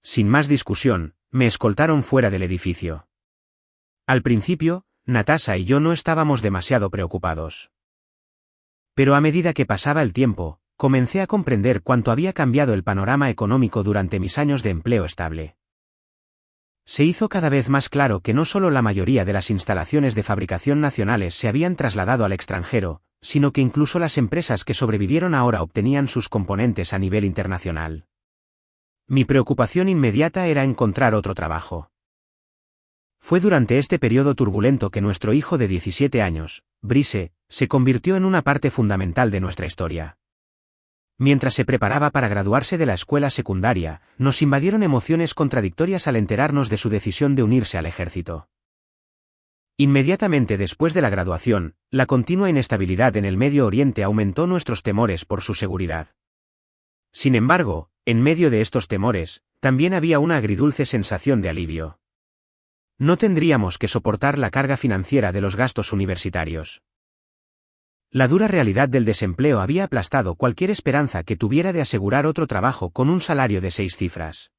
Sin más discusión, me escoltaron fuera del edificio. Al principio, Natasha y yo no estábamos demasiado preocupados. Pero a medida que pasaba el tiempo, comencé a comprender cuánto había cambiado el panorama económico durante mis años de empleo estable. Se hizo cada vez más claro que no solo la mayoría de las instalaciones de fabricación nacionales se habían trasladado al extranjero, sino que incluso las empresas que sobrevivieron ahora obtenían sus componentes a nivel internacional. Mi preocupación inmediata era encontrar otro trabajo. Fue durante este periodo turbulento que nuestro hijo de 17 años, Brice, se convirtió en una parte fundamental de nuestra historia. Mientras se preparaba para graduarse de la escuela secundaria, nos invadieron emociones contradictorias al enterarnos de su decisión de unirse al ejército. Inmediatamente después de la graduación, la continua inestabilidad en el Medio Oriente aumentó nuestros temores por su seguridad. Sin embargo, en medio de estos temores, también había una agridulce sensación de alivio. No tendríamos que soportar la carga financiera de los gastos universitarios. La dura realidad del desempleo había aplastado cualquier esperanza que tuviera de asegurar otro trabajo con un salario de 6 cifras.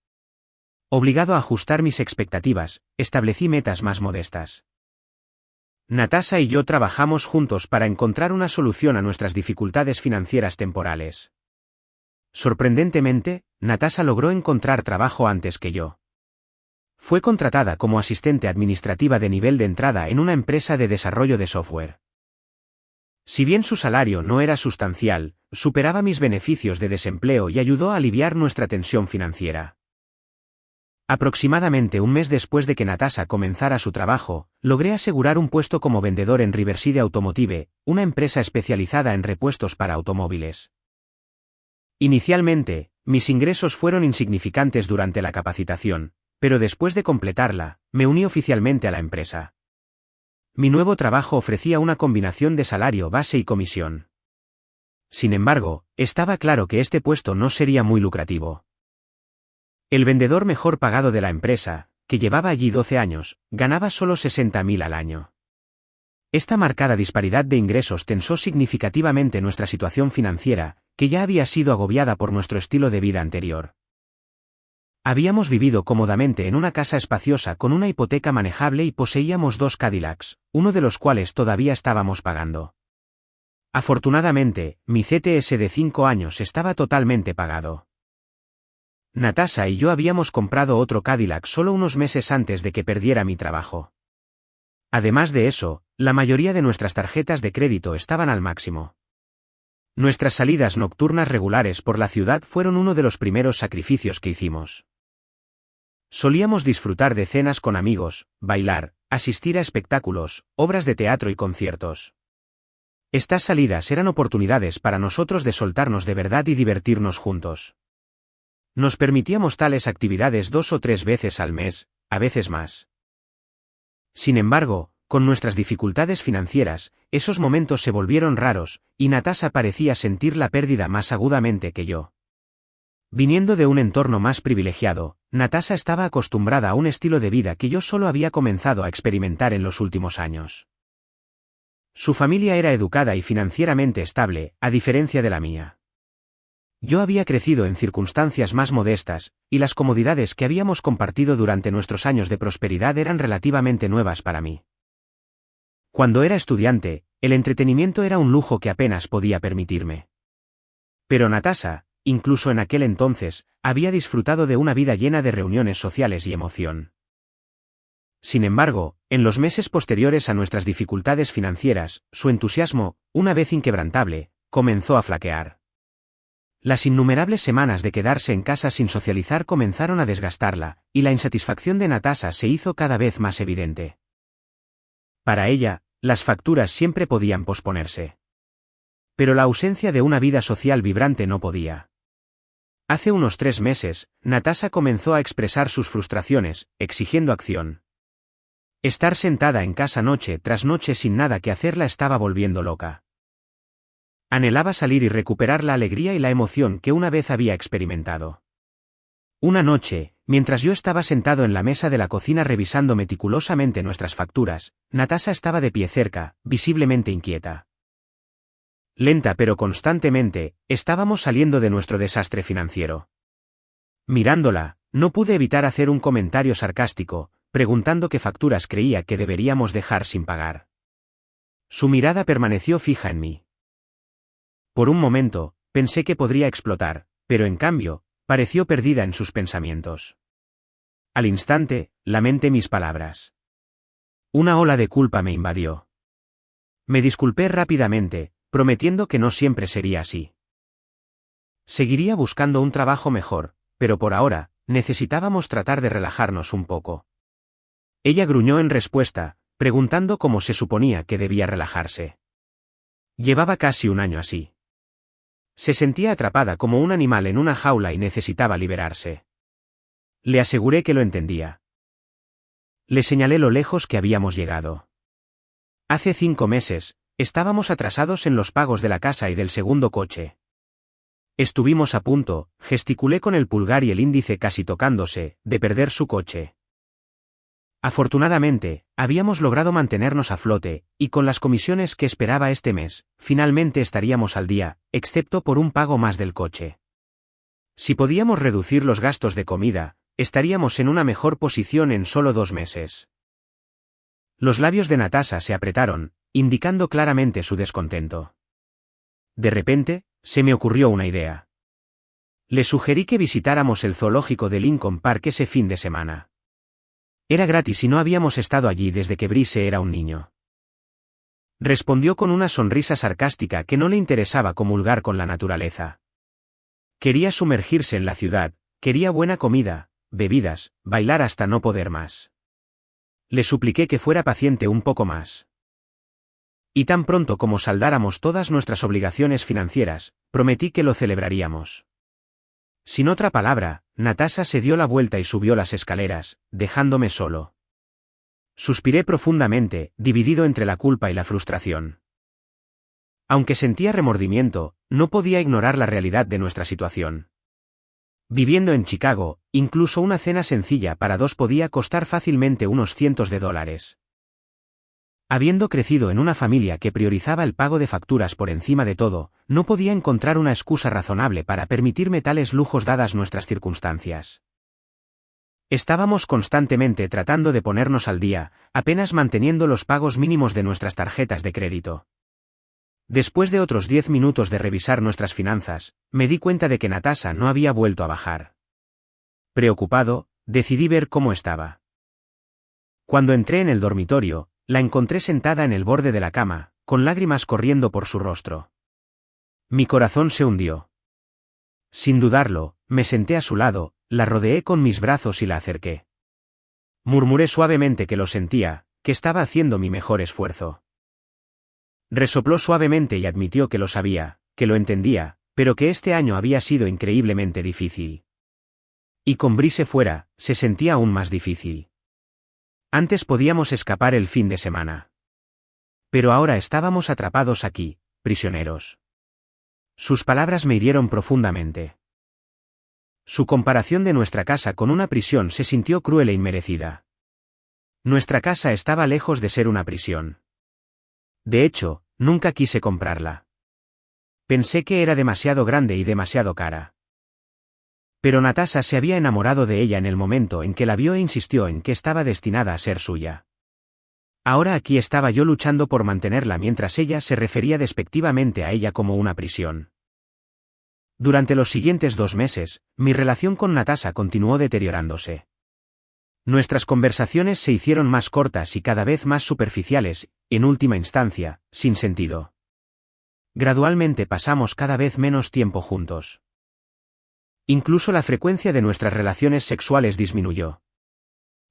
Obligado a ajustar mis expectativas, establecí metas más modestas. Natasha y yo trabajamos juntos para encontrar una solución a nuestras dificultades financieras temporales. Sorprendentemente, Natasha logró encontrar trabajo antes que yo. Fue contratada como asistente administrativa de nivel de entrada en una empresa de desarrollo de software. Si bien su salario no era sustancial, superaba mis beneficios de desempleo y ayudó a aliviar nuestra tensión financiera. Aproximadamente un mes después de que Natasha comenzara su trabajo, logré asegurar un puesto como vendedor en Riverside Automotive, una empresa especializada en repuestos para automóviles. Inicialmente, mis ingresos fueron insignificantes durante la capacitación, pero después de completarla, me uní oficialmente a la empresa. Mi nuevo trabajo ofrecía una combinación de salario base y comisión. Sin embargo, estaba claro que este puesto no sería muy lucrativo. El vendedor mejor pagado de la empresa, que llevaba allí 12 años, ganaba solo $60.000 al año. Esta marcada disparidad de ingresos tensó significativamente nuestra situación financiera, que ya había sido agobiada por nuestro estilo de vida anterior. Habíamos vivido cómodamente en una casa espaciosa con una hipoteca manejable y poseíamos 2 Cadillacs, uno de los cuales todavía estábamos pagando. Afortunadamente, mi CTS de 5 años estaba totalmente pagado. Natasha y yo habíamos comprado otro Cadillac solo unos meses antes de que perdiera mi trabajo. Además de eso, la mayoría de nuestras tarjetas de crédito estaban al máximo. Nuestras salidas nocturnas regulares por la ciudad fueron uno de los primeros sacrificios que hicimos. Solíamos disfrutar de cenas con amigos, bailar, asistir a espectáculos, obras de teatro y conciertos. Estas salidas eran oportunidades para nosotros de soltarnos de verdad y divertirnos juntos. Nos permitíamos tales actividades 2 o 3 veces al mes, a veces más. Sin embargo, con nuestras dificultades financieras, esos momentos se volvieron raros, y Natasha parecía sentir la pérdida más agudamente que yo. Viniendo de un entorno más privilegiado, Natasha estaba acostumbrada a un estilo de vida que yo solo había comenzado a experimentar en los últimos años. Su familia era educada y financieramente estable, a diferencia de la mía. Yo había crecido en circunstancias más modestas, y las comodidades que habíamos compartido durante nuestros años de prosperidad eran relativamente nuevas para mí. Cuando era estudiante, el entretenimiento era un lujo que apenas podía permitirme. Pero Natasha, incluso en aquel entonces, había disfrutado de una vida llena de reuniones sociales y emoción. Sin embargo, en los meses posteriores a nuestras dificultades financieras, su entusiasmo, una vez inquebrantable, comenzó a flaquear. Las innumerables semanas de quedarse en casa sin socializar comenzaron a desgastarla, y la insatisfacción de Natasha se hizo cada vez más evidente. Para ella, las facturas siempre podían posponerse. Pero la ausencia de una vida social vibrante no podía. Hace unos 3 meses, Natasha comenzó a expresar sus frustraciones, exigiendo acción. Estar sentada en casa noche tras noche sin nada que hacer la estaba volviendo loca. Anhelaba salir y recuperar la alegría y la emoción que una vez había experimentado. Una noche, mientras yo estaba sentado en la mesa de la cocina revisando meticulosamente nuestras facturas, Natasha estaba de pie cerca, visiblemente inquieta. Lenta pero constantemente, estábamos saliendo de nuestro desastre financiero. Mirándola, no pude evitar hacer un comentario sarcástico, preguntando qué facturas creía que deberíamos dejar sin pagar. Su mirada permaneció fija en mí. Por un momento, pensé que podría explotar, pero en cambio, pareció perdida en sus pensamientos. Al instante, lamenté mis palabras. Una ola de culpa me invadió. Me disculpé rápidamente, prometiendo que no siempre sería así. Seguiría buscando un trabajo mejor, pero por ahora, necesitábamos tratar de relajarnos un poco. Ella gruñó en respuesta, preguntando cómo se suponía que debía relajarse. Llevaba casi un año así. Se sentía atrapada como un animal en una jaula y necesitaba liberarse. Le aseguré que lo entendía. Le señalé lo lejos que habíamos llegado. Hace 5 meses, estábamos atrasados en los pagos de la casa y del segundo coche. Estuvimos a punto, gesticulé con el pulgar y el índice casi tocándose, de perder su coche. Afortunadamente, habíamos logrado mantenernos a flote, y con las comisiones que esperaba este mes, finalmente estaríamos al día, excepto por un pago más del coche. Si podíamos reducir los gastos de comida, estaríamos en una mejor posición en solo 2 meses. Los labios de Natasha se apretaron, indicando claramente su descontento. De repente, se me ocurrió una idea. Le sugerí que visitáramos el zoológico de Lincoln Park ese fin de semana. Era gratis y no habíamos estado allí desde que Brice era un niño. Respondió con una sonrisa sarcástica que no le interesaba comulgar con la naturaleza. Quería sumergirse en la ciudad, quería buena comida, bebidas, bailar hasta no poder más. Le supliqué que fuera paciente un poco más. Y tan pronto como saldáramos todas nuestras obligaciones financieras, prometí que lo celebraríamos. Sin otra palabra, Natasha se dio la vuelta y subió las escaleras, dejándome solo. Suspiré profundamente, dividido entre la culpa y la frustración. Aunque sentía remordimiento, no podía ignorar la realidad de nuestra situación. Viviendo en Chicago, incluso una cena sencilla para 2 podía costar fácilmente unos cientos de dólares. Habiendo crecido en una familia que priorizaba el pago de facturas por encima de todo, no podía encontrar una excusa razonable para permitirme tales lujos dadas nuestras circunstancias. Estábamos constantemente tratando de ponernos al día, apenas manteniendo los pagos mínimos de nuestras tarjetas de crédito. Después de otros 10 minutos de revisar nuestras finanzas, me di cuenta de que Natasha no había vuelto a bajar. Preocupado, decidí ver cómo estaba. Cuando entré en el dormitorio, la encontré sentada en el borde de la cama, con lágrimas corriendo por su rostro. Mi corazón se hundió. Sin dudarlo, me senté a su lado, la rodeé con mis brazos y la acerqué. Murmuré suavemente que lo sentía, que estaba haciendo mi mejor esfuerzo. Resopló suavemente y admitió que lo sabía, que lo entendía, pero que este año había sido increíblemente difícil. Y con Brise fuera, se sentía aún más difícil. Antes podíamos escapar el fin de semana. Pero ahora estábamos atrapados aquí, prisioneros. Sus palabras me hirieron profundamente. Su comparación de nuestra casa con una prisión se sintió cruel e inmerecida. Nuestra casa estaba lejos de ser una prisión. De hecho, nunca quise comprarla. Pensé que era demasiado grande y demasiado cara. Pero Natasha se había enamorado de ella en el momento en que la vio e insistió en que estaba destinada a ser suya. Ahora aquí estaba yo luchando por mantenerla mientras ella se refería despectivamente a ella como una prisión. Durante los siguientes 2 meses, mi relación con Natasha continuó deteriorándose. Nuestras conversaciones se hicieron más cortas y cada vez más superficiales, en última instancia, sin sentido. Gradualmente pasamos cada vez menos tiempo juntos. Incluso la frecuencia de nuestras relaciones sexuales disminuyó.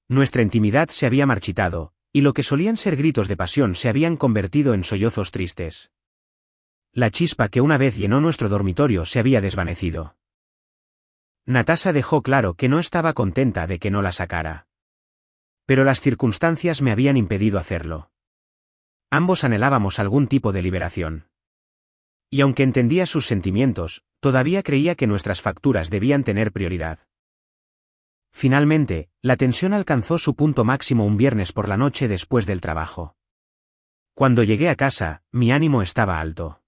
Nuestra intimidad se había marchitado, y lo que solían ser gritos de pasión se habían convertido en sollozos tristes. La chispa que una vez llenó nuestro dormitorio se había desvanecido. Natasha dejó claro que no estaba contenta de que no la sacara. Pero las circunstancias me habían impedido hacerlo. Ambos anhelábamos algún tipo de liberación. Y aunque entendía sus sentimientos, todavía creía que nuestras facturas debían tener prioridad. Finalmente, la tensión alcanzó su punto máximo un viernes por la noche después del trabajo. Cuando llegué a casa, mi ánimo estaba alto.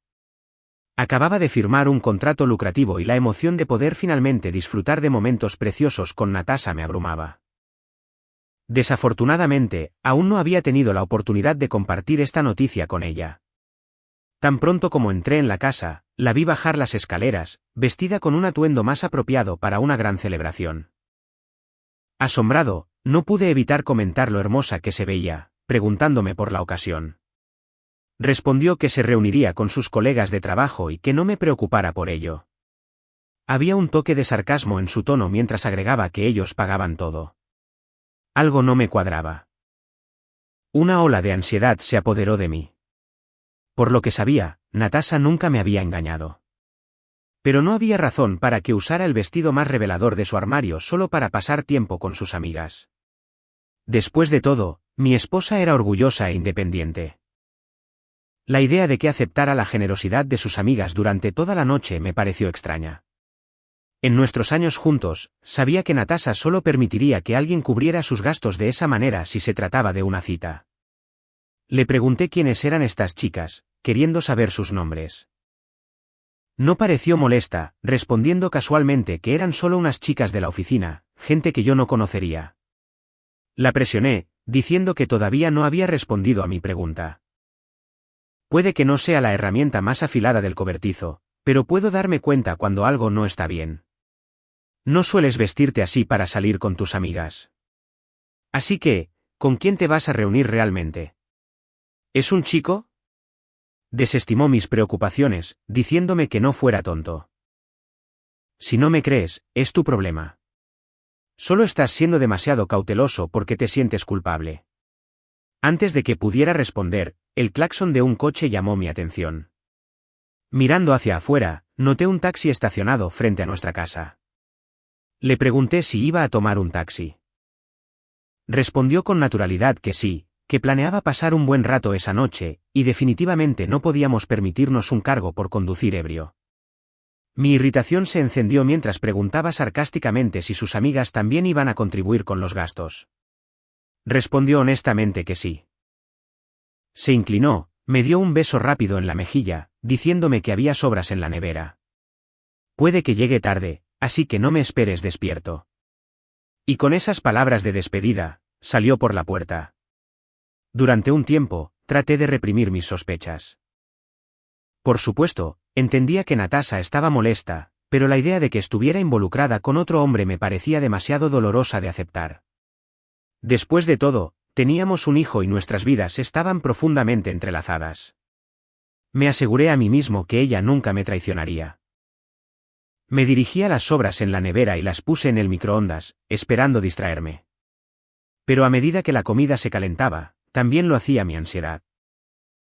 Acababa de firmar un contrato lucrativo y la emoción de poder finalmente disfrutar de momentos preciosos con Natasha me abrumaba. Desafortunadamente, aún no había tenido la oportunidad de compartir esta noticia con ella. Tan pronto como entré en la casa, la vi bajar las escaleras, vestida con un atuendo más apropiado para una gran celebración. Asombrado, no pude evitar comentar lo hermosa que se veía, preguntándome por la ocasión. Respondió que se reuniría con sus colegas de trabajo y que no me preocupara por ello. Había un toque de sarcasmo en su tono mientras agregaba que ellos pagaban todo. Algo no me cuadraba. Una ola de ansiedad se apoderó de mí. Por lo que sabía, Natasha nunca me había engañado. Pero no había razón para que usara el vestido más revelador de su armario solo para pasar tiempo con sus amigas. Después de todo, mi esposa era orgullosa e independiente. La idea de que aceptara la generosidad de sus amigas durante toda la noche me pareció extraña. En nuestros años juntos, sabía que Natasha solo permitiría que alguien cubriera sus gastos de esa manera si se trataba de una cita. Le pregunté quiénes eran estas chicas, queriendo saber sus nombres. No pareció molesta, respondiendo casualmente que eran solo unas chicas de la oficina, gente que yo no conocería. La presioné, diciendo que todavía no había respondido a mi pregunta. Puede que no sea la herramienta más afilada del cobertizo, pero puedo darme cuenta cuando algo no está bien. No sueles vestirte así para salir con tus amigas. Así que, ¿con quién te vas a reunir realmente? ¿Es un chico? Desestimó mis preocupaciones, diciéndome que no fuera tonto. Si no me crees, es tu problema. Solo estás siendo demasiado cauteloso porque te sientes culpable. Antes de que pudiera responder, el claxon de un coche llamó mi atención. Mirando hacia afuera, noté un taxi estacionado frente a nuestra casa. Le pregunté si iba a tomar un taxi. Respondió con naturalidad que sí, que planeaba pasar un buen rato esa noche, y definitivamente no podíamos permitirnos un cargo por conducir ebrio. Mi irritación se encendió mientras preguntaba sarcásticamente si sus amigas también iban a contribuir con los gastos. Respondió honestamente que sí. Se inclinó, me dio un beso rápido en la mejilla, diciéndome que había sobras en la nevera. Puede que llegue tarde, así que no me esperes despierto. Y con esas palabras de despedida, salió por la puerta. Durante un tiempo, traté de reprimir mis sospechas. Por supuesto, entendía que Natasha estaba molesta, pero la idea de que estuviera involucrada con otro hombre me parecía demasiado dolorosa de aceptar. Después de todo, teníamos un hijo y nuestras vidas estaban profundamente entrelazadas. Me aseguré a mí mismo que ella nunca me traicionaría. Me dirigí a las sobras en la nevera y las puse en el microondas, esperando distraerme. Pero a medida que la comida se calentaba, también lo hacía mi ansiedad.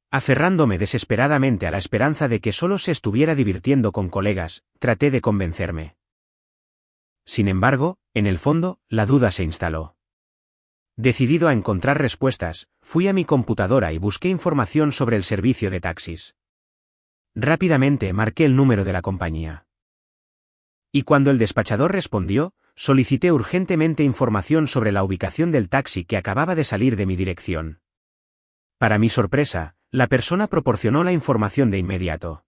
Aferrándome desesperadamente a la esperanza de que solo se estuviera divirtiendo con colegas, traté de convencerme. Sin embargo, en el fondo, la duda se instaló. Decidido a encontrar respuestas, fui a mi computadora y busqué información sobre el servicio de taxis. Rápidamente marqué el número de la compañía. Y cuando el despachador respondió, solicité urgentemente información sobre la ubicación del taxi que acababa de salir de mi dirección. Para mi sorpresa, la persona proporcionó la información de inmediato.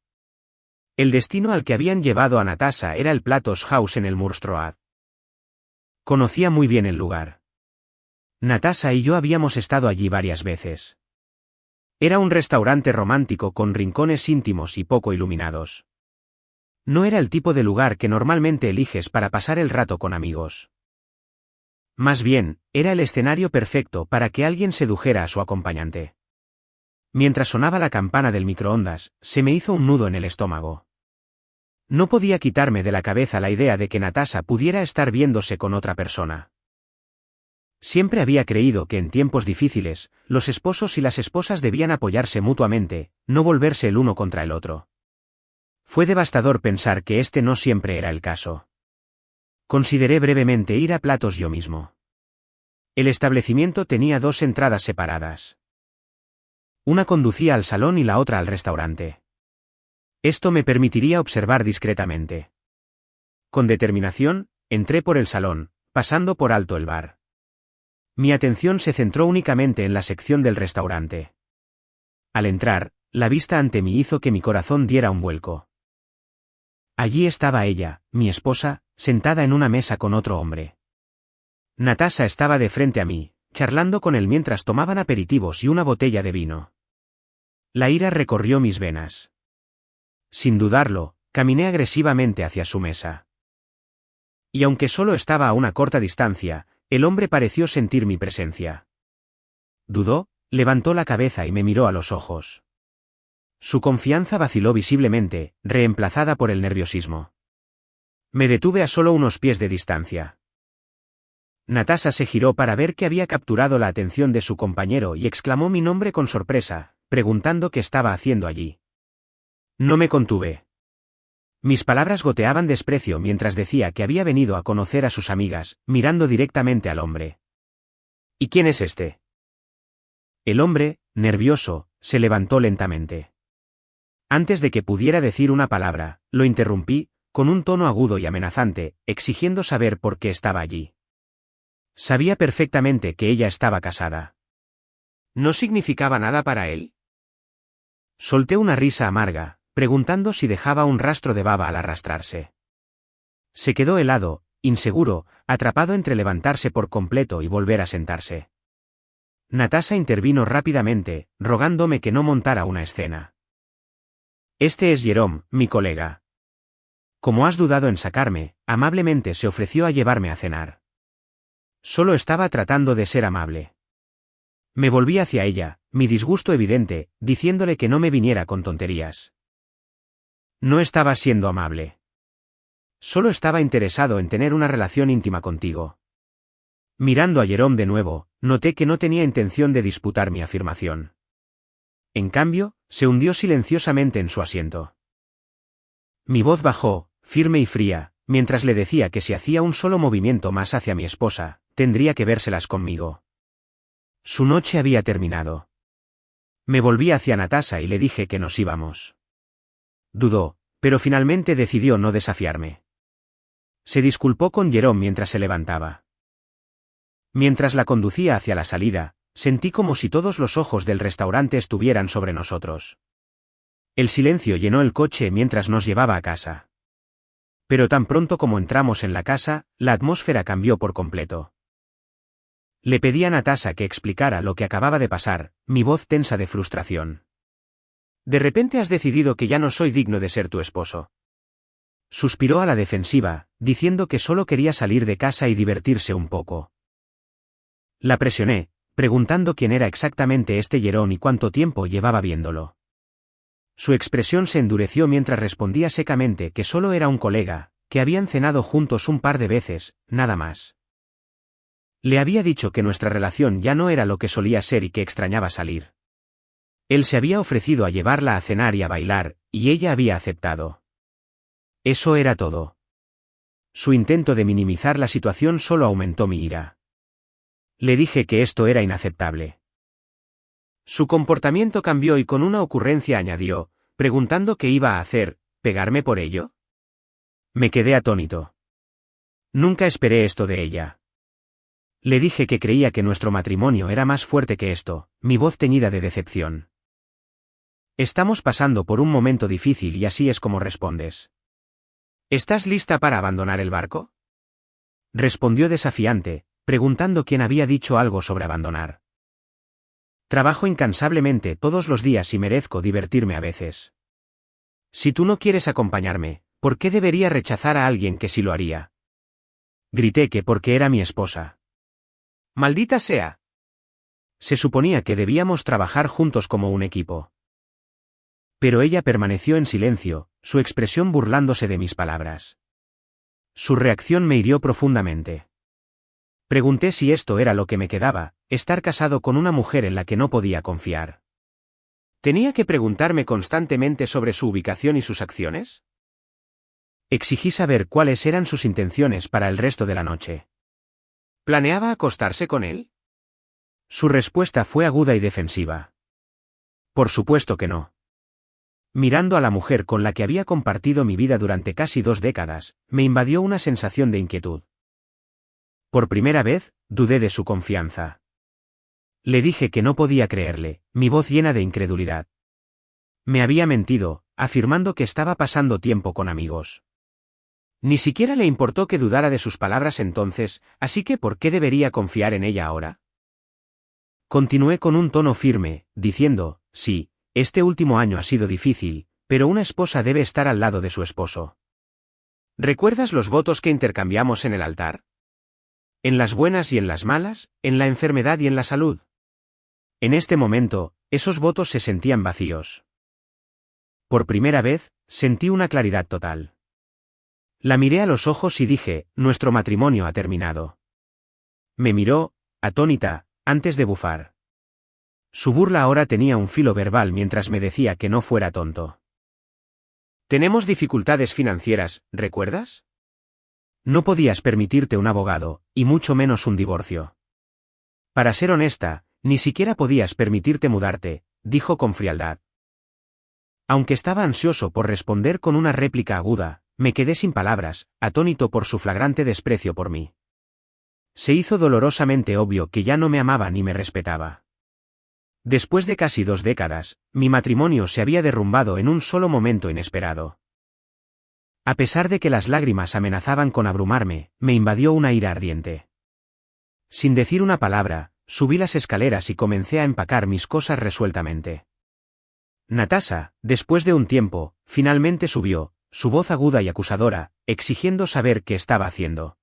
El destino al que habían llevado a Natasha era el Platos House en el Murstruad. Conocía muy bien el lugar. Natasha y yo habíamos estado allí varias veces. Era un restaurante romántico con rincones íntimos y poco iluminados. No era el tipo de lugar que normalmente eliges para pasar el rato con amigos. Más bien, era el escenario perfecto para que alguien sedujera a su acompañante. Mientras sonaba la campana del microondas, se me hizo un nudo en el estómago. No podía quitarme de la cabeza la idea de que Natasha pudiera estar viéndose con otra persona. Siempre había creído que en tiempos difíciles, los esposos y las esposas debían apoyarse mutuamente, no volverse el uno contra el otro. Fue devastador pensar que este no siempre era el caso. Consideré brevemente ir a Platos yo mismo. El establecimiento tenía 2 entradas separadas. Una conducía al salón y la otra al restaurante. Esto me permitiría observar discretamente. Con determinación, entré por el salón, pasando por alto el bar. Mi atención se centró únicamente en la sección del restaurante. Al entrar, la vista ante mí hizo que mi corazón diera un vuelco. Allí estaba ella, mi esposa, sentada en una mesa con otro hombre. Natasha estaba de frente a mí, charlando con él mientras tomaban aperitivos y una botella de vino. La ira recorrió mis venas. Sin dudarlo, caminé agresivamente hacia su mesa. Y aunque solo estaba a una corta distancia, el hombre pareció sentir mi presencia. Dudó, levantó la cabeza y me miró a los ojos. Su confianza vaciló visiblemente, reemplazada por el nerviosismo. Me detuve a solo unos pies de distancia. Natasha se giró para ver que había capturado la atención de su compañero y exclamó mi nombre con sorpresa, preguntando qué estaba haciendo allí. No me contuve. Mis palabras goteaban desprecio mientras decía que había venido a conocer a sus amigas, mirando directamente al hombre. ¿Y quién es este? El hombre, nervioso, se levantó lentamente. Antes de que pudiera decir una palabra, lo interrumpí, con un tono agudo y amenazante, exigiendo saber por qué estaba allí. Sabía perfectamente que ella estaba casada. ¿No significaba nada para él? Solté una risa amarga, preguntando si dejaba un rastro de baba al arrastrarse. Se quedó helado, inseguro, atrapado entre levantarse por completo y volver a sentarse. Natasha intervino rápidamente, rogándome que no montara una escena. Este es Jerome, mi colega. Como has dudado en sacarme, amablemente se ofreció a llevarme a cenar. Solo estaba tratando de ser amable. Me volví hacia ella, mi disgusto evidente, diciéndole que no me viniera con tonterías. No estaba siendo amable. Solo estaba interesado en tener una relación íntima contigo. Mirando a Jerome de nuevo, noté que no tenía intención de disputar mi afirmación. En cambio, se hundió silenciosamente en su asiento. Mi voz bajó, firme y fría, mientras le decía que si hacía un solo movimiento más hacia mi esposa, tendría que vérselas conmigo. Su noche había terminado. Me volví hacia Natasha y le dije que nos íbamos. Dudó, pero finalmente decidió no desafiarme. Se disculpó con Jerome mientras se levantaba. Mientras la conducía hacia la salida, sentí como si todos los ojos del restaurante estuvieran sobre nosotros. El silencio llenó el coche mientras nos llevaba a casa. Pero tan pronto como entramos en la casa, la atmósfera cambió por completo. Le pedí a Natasha que explicara lo que acababa de pasar, mi voz tensa de frustración. De repente has decidido que ya no soy digno de ser tu esposo. Suspiró a la defensiva, diciendo que solo quería salir de casa y divertirse un poco. La presioné, preguntando quién era exactamente este Jerome y cuánto tiempo llevaba viéndolo. Su expresión se endureció mientras respondía secamente que solo era un colega, que habían cenado juntos un par de veces, nada más. Le había dicho que nuestra relación ya no era lo que solía ser y que extrañaba salir. Él se había ofrecido a llevarla a cenar y a bailar, y ella había aceptado. Eso era todo. Su intento de minimizar la situación solo aumentó mi ira. Le dije que esto era inaceptable. Su comportamiento cambió y con una ocurrencia añadió, preguntando qué iba a hacer, ¿pegarme por ello? Me quedé atónito. Nunca esperé esto de ella. Le dije que creía que nuestro matrimonio era más fuerte que esto, mi voz teñida de decepción. Estamos pasando por un momento difícil y así es como respondes. ¿Estás lista para abandonar el barco? Respondió desafiante, preguntando quién había dicho algo sobre abandonar. Trabajo incansablemente todos los días y merezco divertirme a veces. Si tú no quieres acompañarme, ¿por qué debería rechazar a alguien que sí lo haría? Grité que porque era mi esposa. ¡Maldita sea! Se suponía que debíamos trabajar juntos como un equipo. Pero ella permaneció en silencio, su expresión burlándose de mis palabras. Su reacción me hirió profundamente. Pregunté si esto era lo que me quedaba, estar casado con una mujer en la que no podía confiar. ¿Tenía que preguntarme constantemente sobre su ubicación y sus acciones? Exigí saber cuáles eran sus intenciones para el resto de la noche. ¿Planeaba acostarse con él? Su respuesta fue aguda y defensiva. Por supuesto que no. Mirando a la mujer con la que había compartido mi vida durante casi 2 décadas, me invadió una sensación de inquietud. Por primera vez, dudé de su confianza. Le dije que no podía creerle, mi voz llena de incredulidad. Me había mentido, afirmando que estaba pasando tiempo con amigos. Ni siquiera le importó que dudara de sus palabras entonces, así que ¿por qué debería confiar en ella ahora? Continué con un tono firme, diciendo, sí, este último año ha sido difícil, pero una esposa debe estar al lado de su esposo. ¿Recuerdas los votos que intercambiamos en el altar? En las buenas y en las malas, en la enfermedad y en la salud. En este momento, esos votos se sentían vacíos. Por primera vez, sentí una claridad total. La miré a los ojos y dije, nuestro matrimonio ha terminado. Me miró, atónita, antes de bufar. Su burla ahora tenía un filo verbal mientras me decía que no fuera tonto. Tenemos dificultades financieras, ¿recuerdas? No podías permitirte un abogado, y mucho menos un divorcio. Para ser honesta, ni siquiera podías permitirte mudarte, dijo con frialdad. Aunque estaba ansioso por responder con una réplica aguda, me quedé sin palabras, atónito por su flagrante desprecio por mí. Se hizo dolorosamente obvio que ya no me amaba ni me respetaba. Después de casi 2 décadas, mi matrimonio se había derrumbado en un solo momento inesperado. A pesar de que las lágrimas amenazaban con abrumarme, me invadió una ira ardiente. Sin decir una palabra, subí las escaleras y comencé a empacar mis cosas resueltamente. Natasha, después de un tiempo, finalmente subió, su voz aguda y acusadora, exigiendo saber qué estaba haciendo.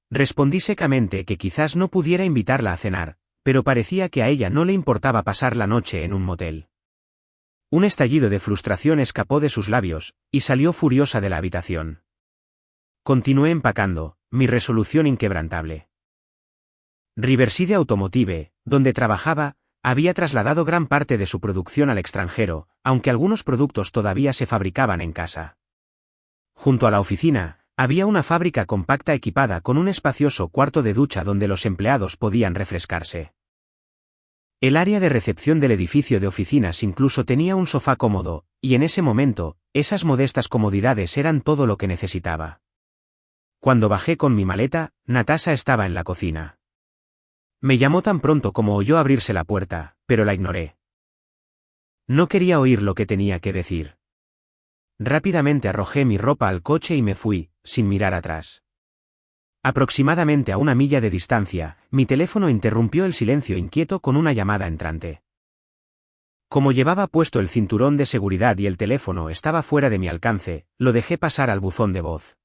Respondí secamente que quizás no pudiera invitarla a cenar, pero parecía que a ella no le importaba pasar la noche en un motel. Un estallido de frustración escapó de sus labios, y salió furiosa de la habitación. Continué empacando, mi resolución inquebrantable. Riverside Automotive, donde trabajaba, había trasladado gran parte de su producción al extranjero, aunque algunos productos todavía se fabricaban en casa. Junto a la oficina, había una fábrica compacta equipada con un espacioso cuarto de ducha donde los empleados podían refrescarse. El área de recepción del edificio de oficinas incluso tenía un sofá cómodo, y en ese momento, esas modestas comodidades eran todo lo que necesitaba. Cuando bajé con mi maleta, Natasha estaba en la cocina. Me llamó tan pronto como oyó abrirse la puerta, pero la ignoré. No quería oír lo que tenía que decir. Rápidamente arrojé mi ropa al coche y me fui, sin mirar atrás. Aproximadamente a 1 milla de distancia, mi teléfono interrumpió el silencio inquieto con una llamada entrante. Como llevaba puesto el cinturón de seguridad y el teléfono estaba fuera de mi alcance, lo dejé pasar al buzón de voz.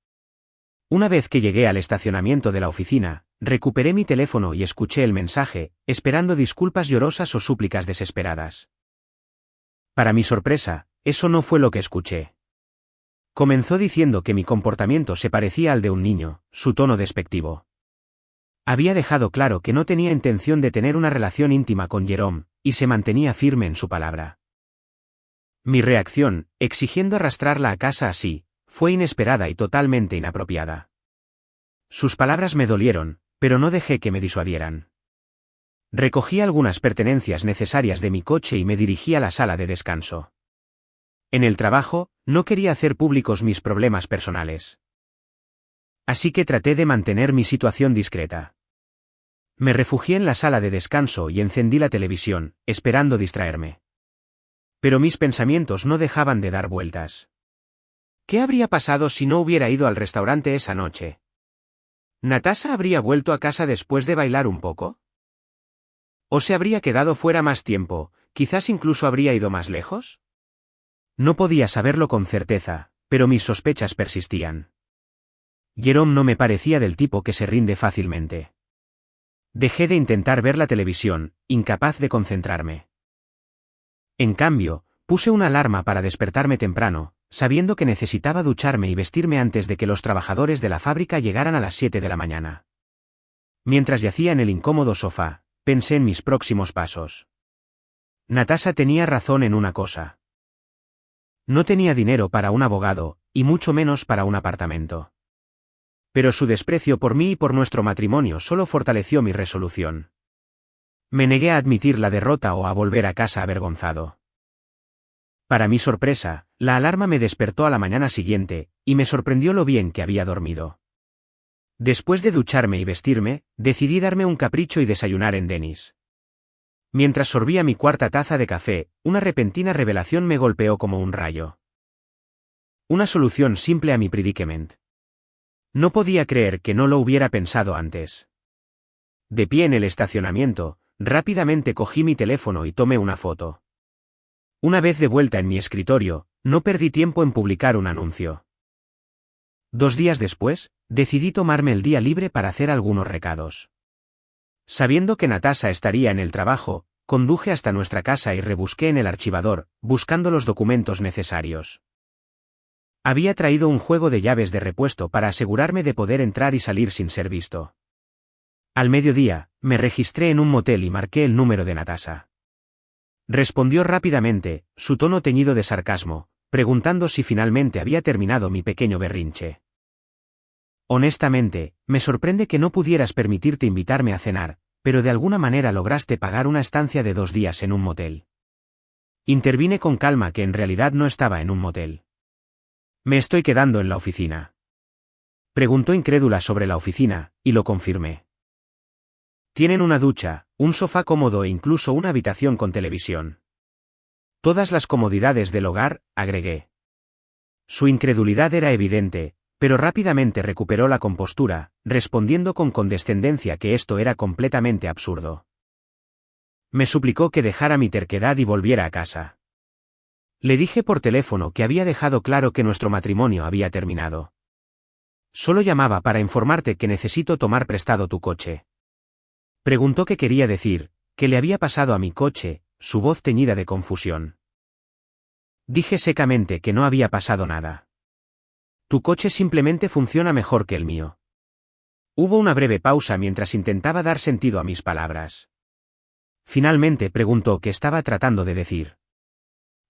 Una vez que llegué al estacionamiento de la oficina, recuperé mi teléfono y escuché el mensaje, esperando disculpas llorosas o súplicas desesperadas. Para mi sorpresa, eso no fue lo que escuché. Comenzó diciendo que mi comportamiento se parecía al de un niño, su tono despectivo. Había dejado claro que no tenía intención de tener una relación íntima con Jerome, y se mantenía firme en su palabra. Mi reacción, exigiendo arrastrarla a casa así, fue inesperada y totalmente inapropiada. Sus palabras me dolieron, pero no dejé que me disuadieran. Recogí algunas pertenencias necesarias de mi coche y me dirigí a la sala de descanso. En el trabajo, no quería hacer públicos mis problemas personales. Así que traté de mantener mi situación discreta. Me refugié en la sala de descanso y encendí la televisión, esperando distraerme. Pero mis pensamientos no dejaban de dar vueltas. ¿Qué habría pasado si no hubiera ido al restaurante esa noche? ¿Natasha habría vuelto a casa después de bailar un poco? ¿O se habría quedado fuera más tiempo, quizás incluso habría ido más lejos? No podía saberlo con certeza, pero mis sospechas persistían. Jerome no me parecía del tipo que se rinde fácilmente. Dejé de intentar ver la televisión, incapaz de concentrarme. En cambio, puse una alarma para despertarme temprano, sabiendo que necesitaba ducharme y vestirme antes de que los trabajadores de la fábrica llegaran a las 7 de la mañana. Mientras yacía en el incómodo sofá, pensé en mis próximos pasos. Natasha tenía razón en una cosa. No tenía dinero para un abogado, y mucho menos para un apartamento. Pero su desprecio por mí y por nuestro matrimonio solo fortaleció mi resolución. Me negué a admitir la derrota o a volver a casa avergonzado. Para mi sorpresa, la alarma me despertó a la mañana siguiente, y me sorprendió lo bien que había dormido. Después de ducharme y vestirme, decidí darme un capricho y desayunar en Denny's. Mientras sorbía mi cuarta taza de café, una repentina revelación me golpeó como un rayo. Una solución simple a mi predicament. No podía creer que no lo hubiera pensado antes. De pie en el estacionamiento, rápidamente cogí mi teléfono y tomé una foto. Una vez de vuelta en mi escritorio, no perdí tiempo en publicar un anuncio. 2 días después, decidí tomarme el día libre para hacer algunos recados. Sabiendo que Natasha estaría en el trabajo, conduje hasta nuestra casa y rebusqué en el archivador, buscando los documentos necesarios. Había traído un juego de llaves de repuesto para asegurarme de poder entrar y salir sin ser visto. Al mediodía, me registré en un motel y marqué el número de Natasha. Respondió rápidamente, su tono teñido de sarcasmo, preguntando si finalmente había terminado mi pequeño berrinche. Honestamente, me sorprende que no pudieras permitirte invitarme a cenar, pero de alguna manera lograste pagar una estancia de 2 días en un motel. Intervine con calma que en realidad no estaba en un motel. Me estoy quedando en la oficina. Preguntó incrédula sobre la oficina, y lo confirmé. Tienen una ducha, un sofá cómodo e incluso una habitación con televisión. Todas las comodidades del hogar, agregué. Su incredulidad era evidente, pero rápidamente recuperó la compostura, respondiendo con condescendencia que esto era completamente absurdo. Me suplicó que dejara mi terquedad y volviera a casa. Le dije por teléfono que había dejado claro que nuestro matrimonio había terminado. Solo llamaba para informarte que necesito tomar prestado tu coche. Preguntó qué quería decir, qué le había pasado a mi coche, su voz teñida de confusión. Dije secamente que no había pasado nada. Tu coche simplemente funciona mejor que el mío. Hubo una breve pausa mientras intentaba dar sentido a mis palabras. Finalmente preguntó qué estaba tratando de decir.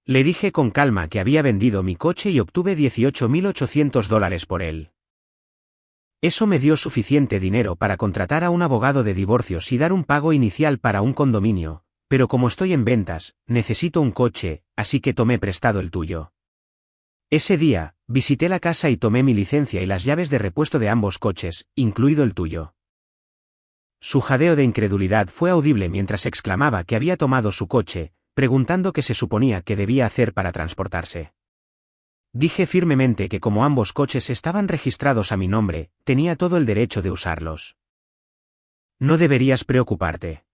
Le dije con calma que había vendido mi coche y obtuve $18,800 por él. Eso me dio suficiente dinero para contratar a un abogado de divorcios y dar un pago inicial para un condominio, pero como estoy en ventas, necesito un coche, así que tomé prestado el tuyo. Ese día, visité la casa y tomé mi licencia y las llaves de repuesto de ambos coches, incluido el tuyo. Su jadeo de incredulidad fue audible mientras exclamaba que había tomado su coche, preguntando qué se suponía que debía hacer para transportarse. Dije firmemente que como ambos coches estaban registrados a mi nombre, tenía todo el derecho de usarlos. No deberías preocuparte.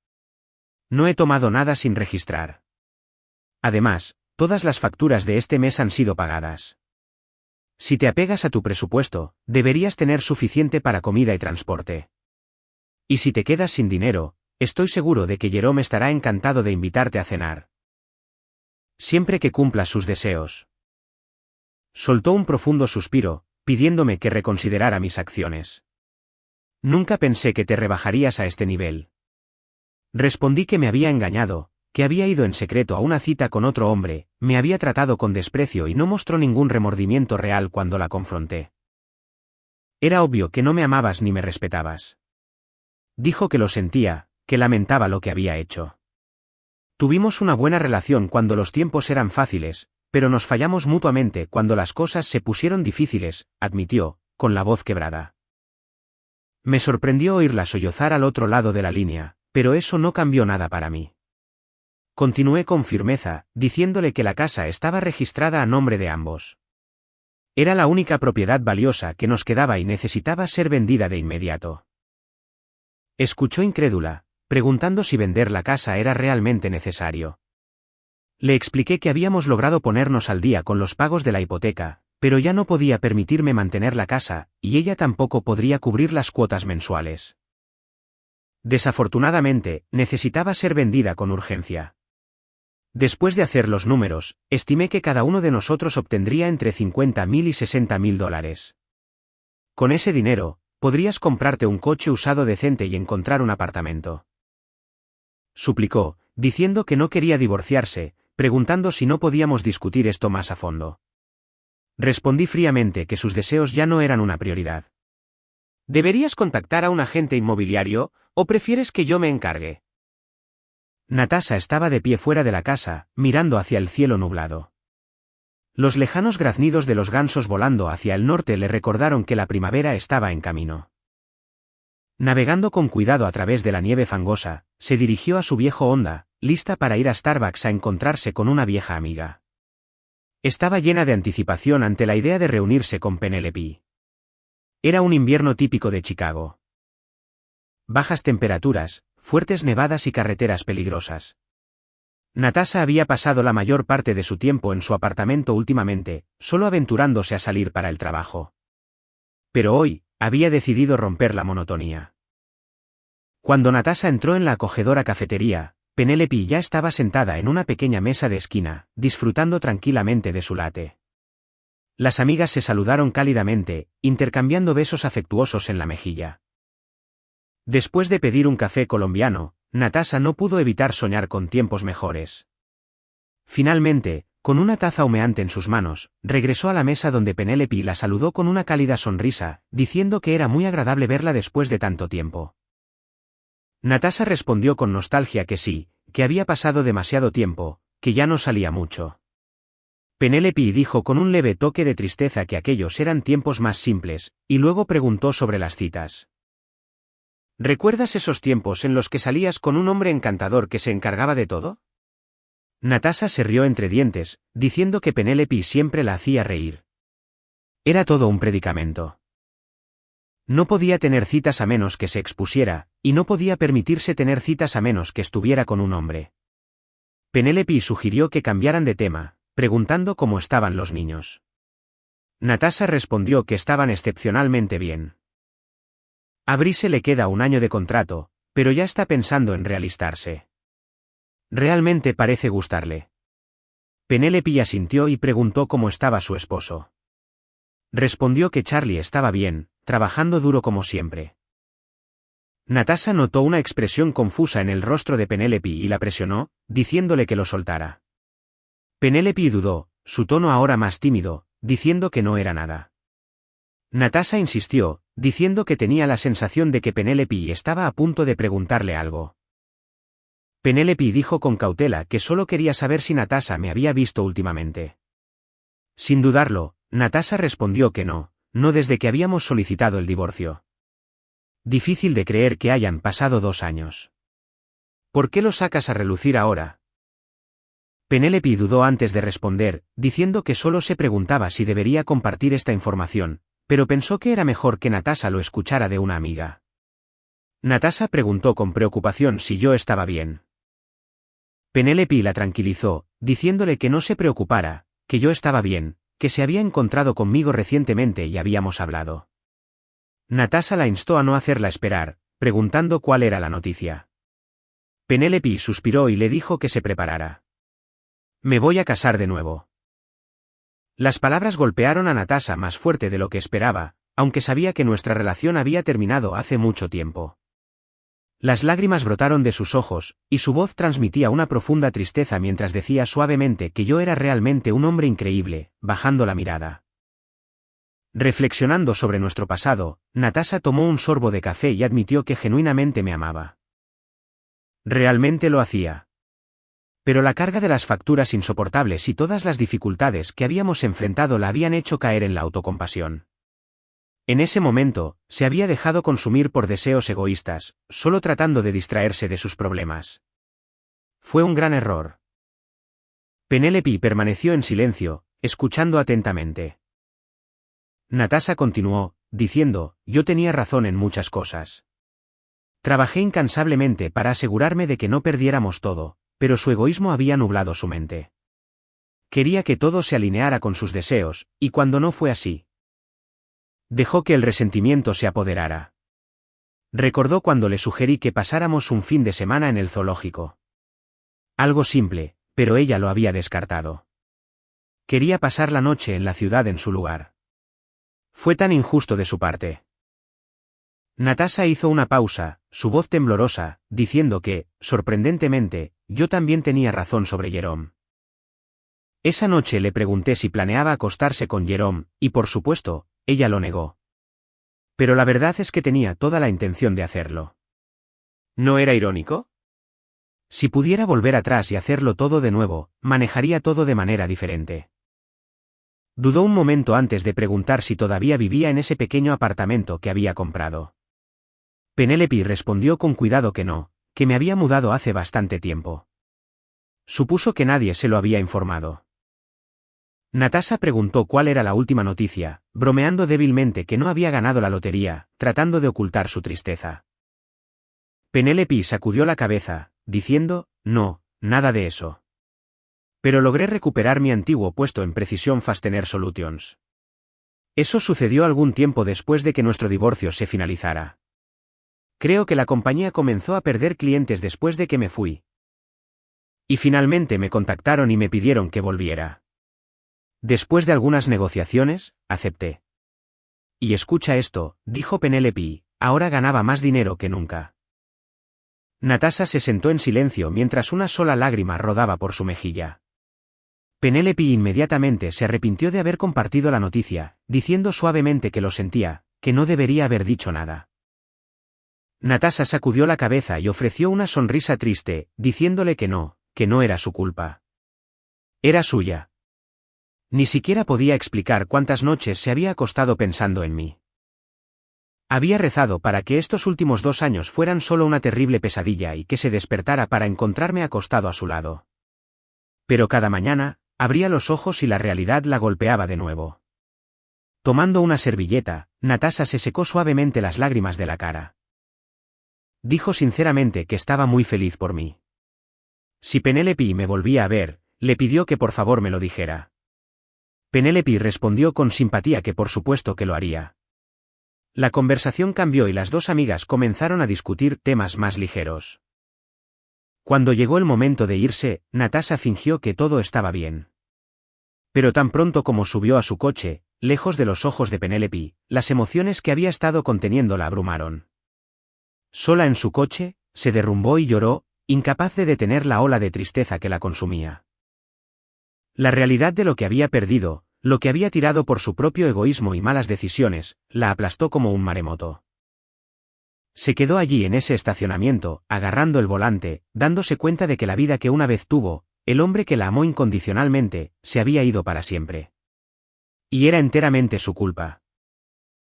No he tomado nada sin registrar. Además, todas las facturas de este mes han sido pagadas. Si te apegas a tu presupuesto, deberías tener suficiente para comida y transporte. Y si te quedas sin dinero, estoy seguro de que Jerome estará encantado de invitarte a cenar. Siempre que cumplas sus deseos. Soltó un profundo suspiro, pidiéndome que reconsiderara mis acciones. Nunca pensé que te rebajarías a este nivel. Respondí que me había engañado, que había ido en secreto a una cita con otro hombre, me había tratado con desprecio y no mostró ningún remordimiento real cuando la confronté. Era obvio que no me amabas ni me respetabas. Dijo que lo sentía, que lamentaba lo que había hecho. Tuvimos una buena relación cuando los tiempos eran fáciles, pero nos fallamos mutuamente cuando las cosas se pusieron difíciles, admitió, con la voz quebrada. Me sorprendió oírla sollozar al otro lado de la línea, pero eso no cambió nada para mí. Continué con firmeza, diciéndole que la casa estaba registrada a nombre de ambos. Era la única propiedad valiosa que nos quedaba y necesitaba ser vendida de inmediato. Escuchó incrédula, preguntando si vender la casa era realmente necesario. Le expliqué que habíamos logrado ponernos al día con los pagos de la hipoteca, pero ya no podía permitirme mantener la casa, y ella tampoco podría cubrir las cuotas mensuales. Desafortunadamente, necesitaba ser vendida con urgencia. Después de hacer los números, estimé que cada uno de nosotros obtendría entre $50,000 y $60,000. Con ese dinero, podrías comprarte un coche usado decente y encontrar un apartamento. Suplicó, diciendo que no quería divorciarse, preguntando si no podíamos discutir esto más a fondo. Respondí fríamente que sus deseos ya no eran una prioridad. ¿Deberías contactar a un agente inmobiliario, o prefieres que yo me encargue? Natasha estaba de pie fuera de la casa, mirando hacia el cielo nublado. Los lejanos graznidos de los gansos volando hacia el norte le recordaron que la primavera estaba en camino. Navegando con cuidado a través de la nieve fangosa, se dirigió a su viejo Honda, lista para ir a Starbucks a encontrarse con una vieja amiga. Estaba llena de anticipación ante la idea de reunirse con Penelope. Era un invierno típico de Chicago. Bajas temperaturas, fuertes nevadas y carreteras peligrosas. Natasha había pasado la mayor parte de su tiempo en su apartamento últimamente, solo aventurándose a salir para el trabajo. Pero hoy, había decidido romper la monotonía. Cuando Natasha entró en la acogedora cafetería, Penelope ya estaba sentada en una pequeña mesa de esquina, disfrutando tranquilamente de su latte. Las amigas se saludaron cálidamente, intercambiando besos afectuosos en la mejilla. Después de pedir un café colombiano, Natasha no pudo evitar soñar con tiempos mejores. Finalmente, con una taza humeante en sus manos, regresó a la mesa donde Penelope la saludó con una cálida sonrisa, diciendo que era muy agradable verla después de tanto tiempo. Natasha respondió con nostalgia que sí, que había pasado demasiado tiempo, que ya no salía mucho. Penelope dijo con un leve toque de tristeza que aquellos eran tiempos más simples, y luego preguntó sobre las citas. ¿Recuerdas esos tiempos en los que salías con un hombre encantador que se encargaba de todo? Natasha se rió entre dientes, diciendo que Penelope siempre la hacía reír. Era todo un predicamento. No podía tener citas a menos que se expusiera, y no podía permitirse tener citas a menos que estuviera con un hombre. Penelope sugirió que cambiaran de tema, preguntando cómo estaban los niños. Natasha respondió que estaban excepcionalmente bien. A Brice le queda un año de contrato, pero ya está pensando en realistarse. Realmente parece gustarle. Penelope asintió y preguntó cómo estaba su esposo. Respondió que Charlie estaba bien, trabajando duro como siempre. Natasha notó una expresión confusa en el rostro de Penelope y la presionó, diciéndole que lo soltara. Penelope dudó, su tono ahora más tímido, diciendo que no era nada. Natasha insistió, diciendo que tenía la sensación de que Penelope estaba a punto de preguntarle algo. Penelope dijo con cautela que solo quería saber si Natasha me había visto últimamente. Sin dudarlo, Natasha respondió que no, no desde que habíamos solicitado el divorcio. Difícil de creer que hayan pasado 2 años. ¿Por qué lo sacas a relucir ahora? Penelope dudó antes de responder, diciendo que solo se preguntaba si debería compartir esta información, pero pensó que era mejor que Natasha lo escuchara de una amiga. Natasha preguntó con preocupación si yo estaba bien. Penelope la tranquilizó, diciéndole que no se preocupara, que yo estaba bien, que se había encontrado conmigo recientemente y habíamos hablado. Natasha la instó a no hacerla esperar, preguntando cuál era la noticia. Penelope suspiró y le dijo que se preparara. Me voy a casar de nuevo. Las palabras golpearon a Natasha más fuerte de lo que esperaba, aunque sabía que nuestra relación había terminado hace mucho tiempo. Las lágrimas brotaron de sus ojos, y su voz transmitía una profunda tristeza mientras decía suavemente que yo era realmente un hombre increíble, bajando la mirada. Reflexionando sobre nuestro pasado, Natasha tomó un sorbo de café y admitió que genuinamente me amaba. Realmente lo hacía. Pero la carga de las facturas insoportables y todas las dificultades que habíamos enfrentado la habían hecho caer en la autocompasión. En ese momento, se había dejado consumir por deseos egoístas, solo tratando de distraerse de sus problemas. Fue un gran error. Penélope permaneció en silencio, escuchando atentamente. Natasha continuó, diciendo, yo tenía razón en muchas cosas. Trabajé incansablemente para asegurarme de que no perdiéramos todo, pero su egoísmo había nublado su mente. Quería que todo se alineara con sus deseos, y cuando no fue así, dejó que el resentimiento se apoderara. Recordó cuando le sugerí que pasáramos un fin de semana en el zoológico. Algo simple, pero ella lo había descartado. Quería pasar la noche en la ciudad en su lugar. Fue tan injusto de su parte. Natasha hizo una pausa, su voz temblorosa, diciendo que, sorprendentemente, yo también tenía razón sobre Jerome. Esa noche le pregunté si planeaba acostarse con Jerome, y por supuesto, ella lo negó. Pero la verdad es que tenía toda la intención de hacerlo. ¿No era irónico? Si pudiera volver atrás y hacerlo todo de nuevo, manejaría todo de manera diferente. Dudó un momento antes de preguntar si todavía vivía en ese pequeño apartamento que había comprado. Penélope respondió con cuidado que no, que me había mudado hace bastante tiempo. Supuso que nadie se lo había informado. Natasha preguntó cuál era la última noticia, bromeando débilmente que no había ganado la lotería, tratando de ocultar su tristeza. Penélope sacudió la cabeza, diciendo, no, nada de eso. Pero logré recuperar mi antiguo puesto en Precision Fastener Solutions. Eso sucedió algún tiempo después de que nuestro divorcio se finalizara. Creo que la compañía comenzó a perder clientes después de que me fui. Y finalmente me contactaron y me pidieron que volviera. Después de algunas negociaciones, acepté. Y escucha esto, dijo Penélope, ahora ganaba más dinero que nunca. Natasha se sentó en silencio mientras una sola lágrima rodaba por su mejilla. Penélope inmediatamente se arrepintió de haber compartido la noticia, diciendo suavemente que lo sentía, que no debería haber dicho nada. Natasha sacudió la cabeza y ofreció una sonrisa triste, diciéndole que no era su culpa. Era suya. Ni siquiera podía explicar cuántas noches se había acostado pensando en mí. Había rezado para que estos últimos 2 años fueran solo una terrible pesadilla y que se despertara para encontrarme acostado a su lado. Pero cada mañana, abría los ojos y la realidad la golpeaba de nuevo. Tomando una servilleta, Natasha se secó suavemente las lágrimas de la cara. Dijo sinceramente que estaba muy feliz por mí. Si Penélope me volvía a ver, le pidió que por favor me lo dijera. Penélope respondió con simpatía que por supuesto que lo haría. La conversación cambió y las dos amigas comenzaron a discutir temas más ligeros. Cuando llegó el momento de irse, Natasha fingió que todo estaba bien. Pero tan pronto como subió a su coche, lejos de los ojos de Penélope, las emociones que había estado conteniendo la abrumaron. Sola en su coche, se derrumbó y lloró, incapaz de detener la ola de tristeza que la consumía. La realidad de lo que había perdido, lo que había tirado por su propio egoísmo y malas decisiones, la aplastó como un maremoto. Se quedó allí en ese estacionamiento, agarrando el volante, dándose cuenta de que la vida que una vez tuvo, el hombre que la amó incondicionalmente, se había ido para siempre. Y era enteramente su culpa.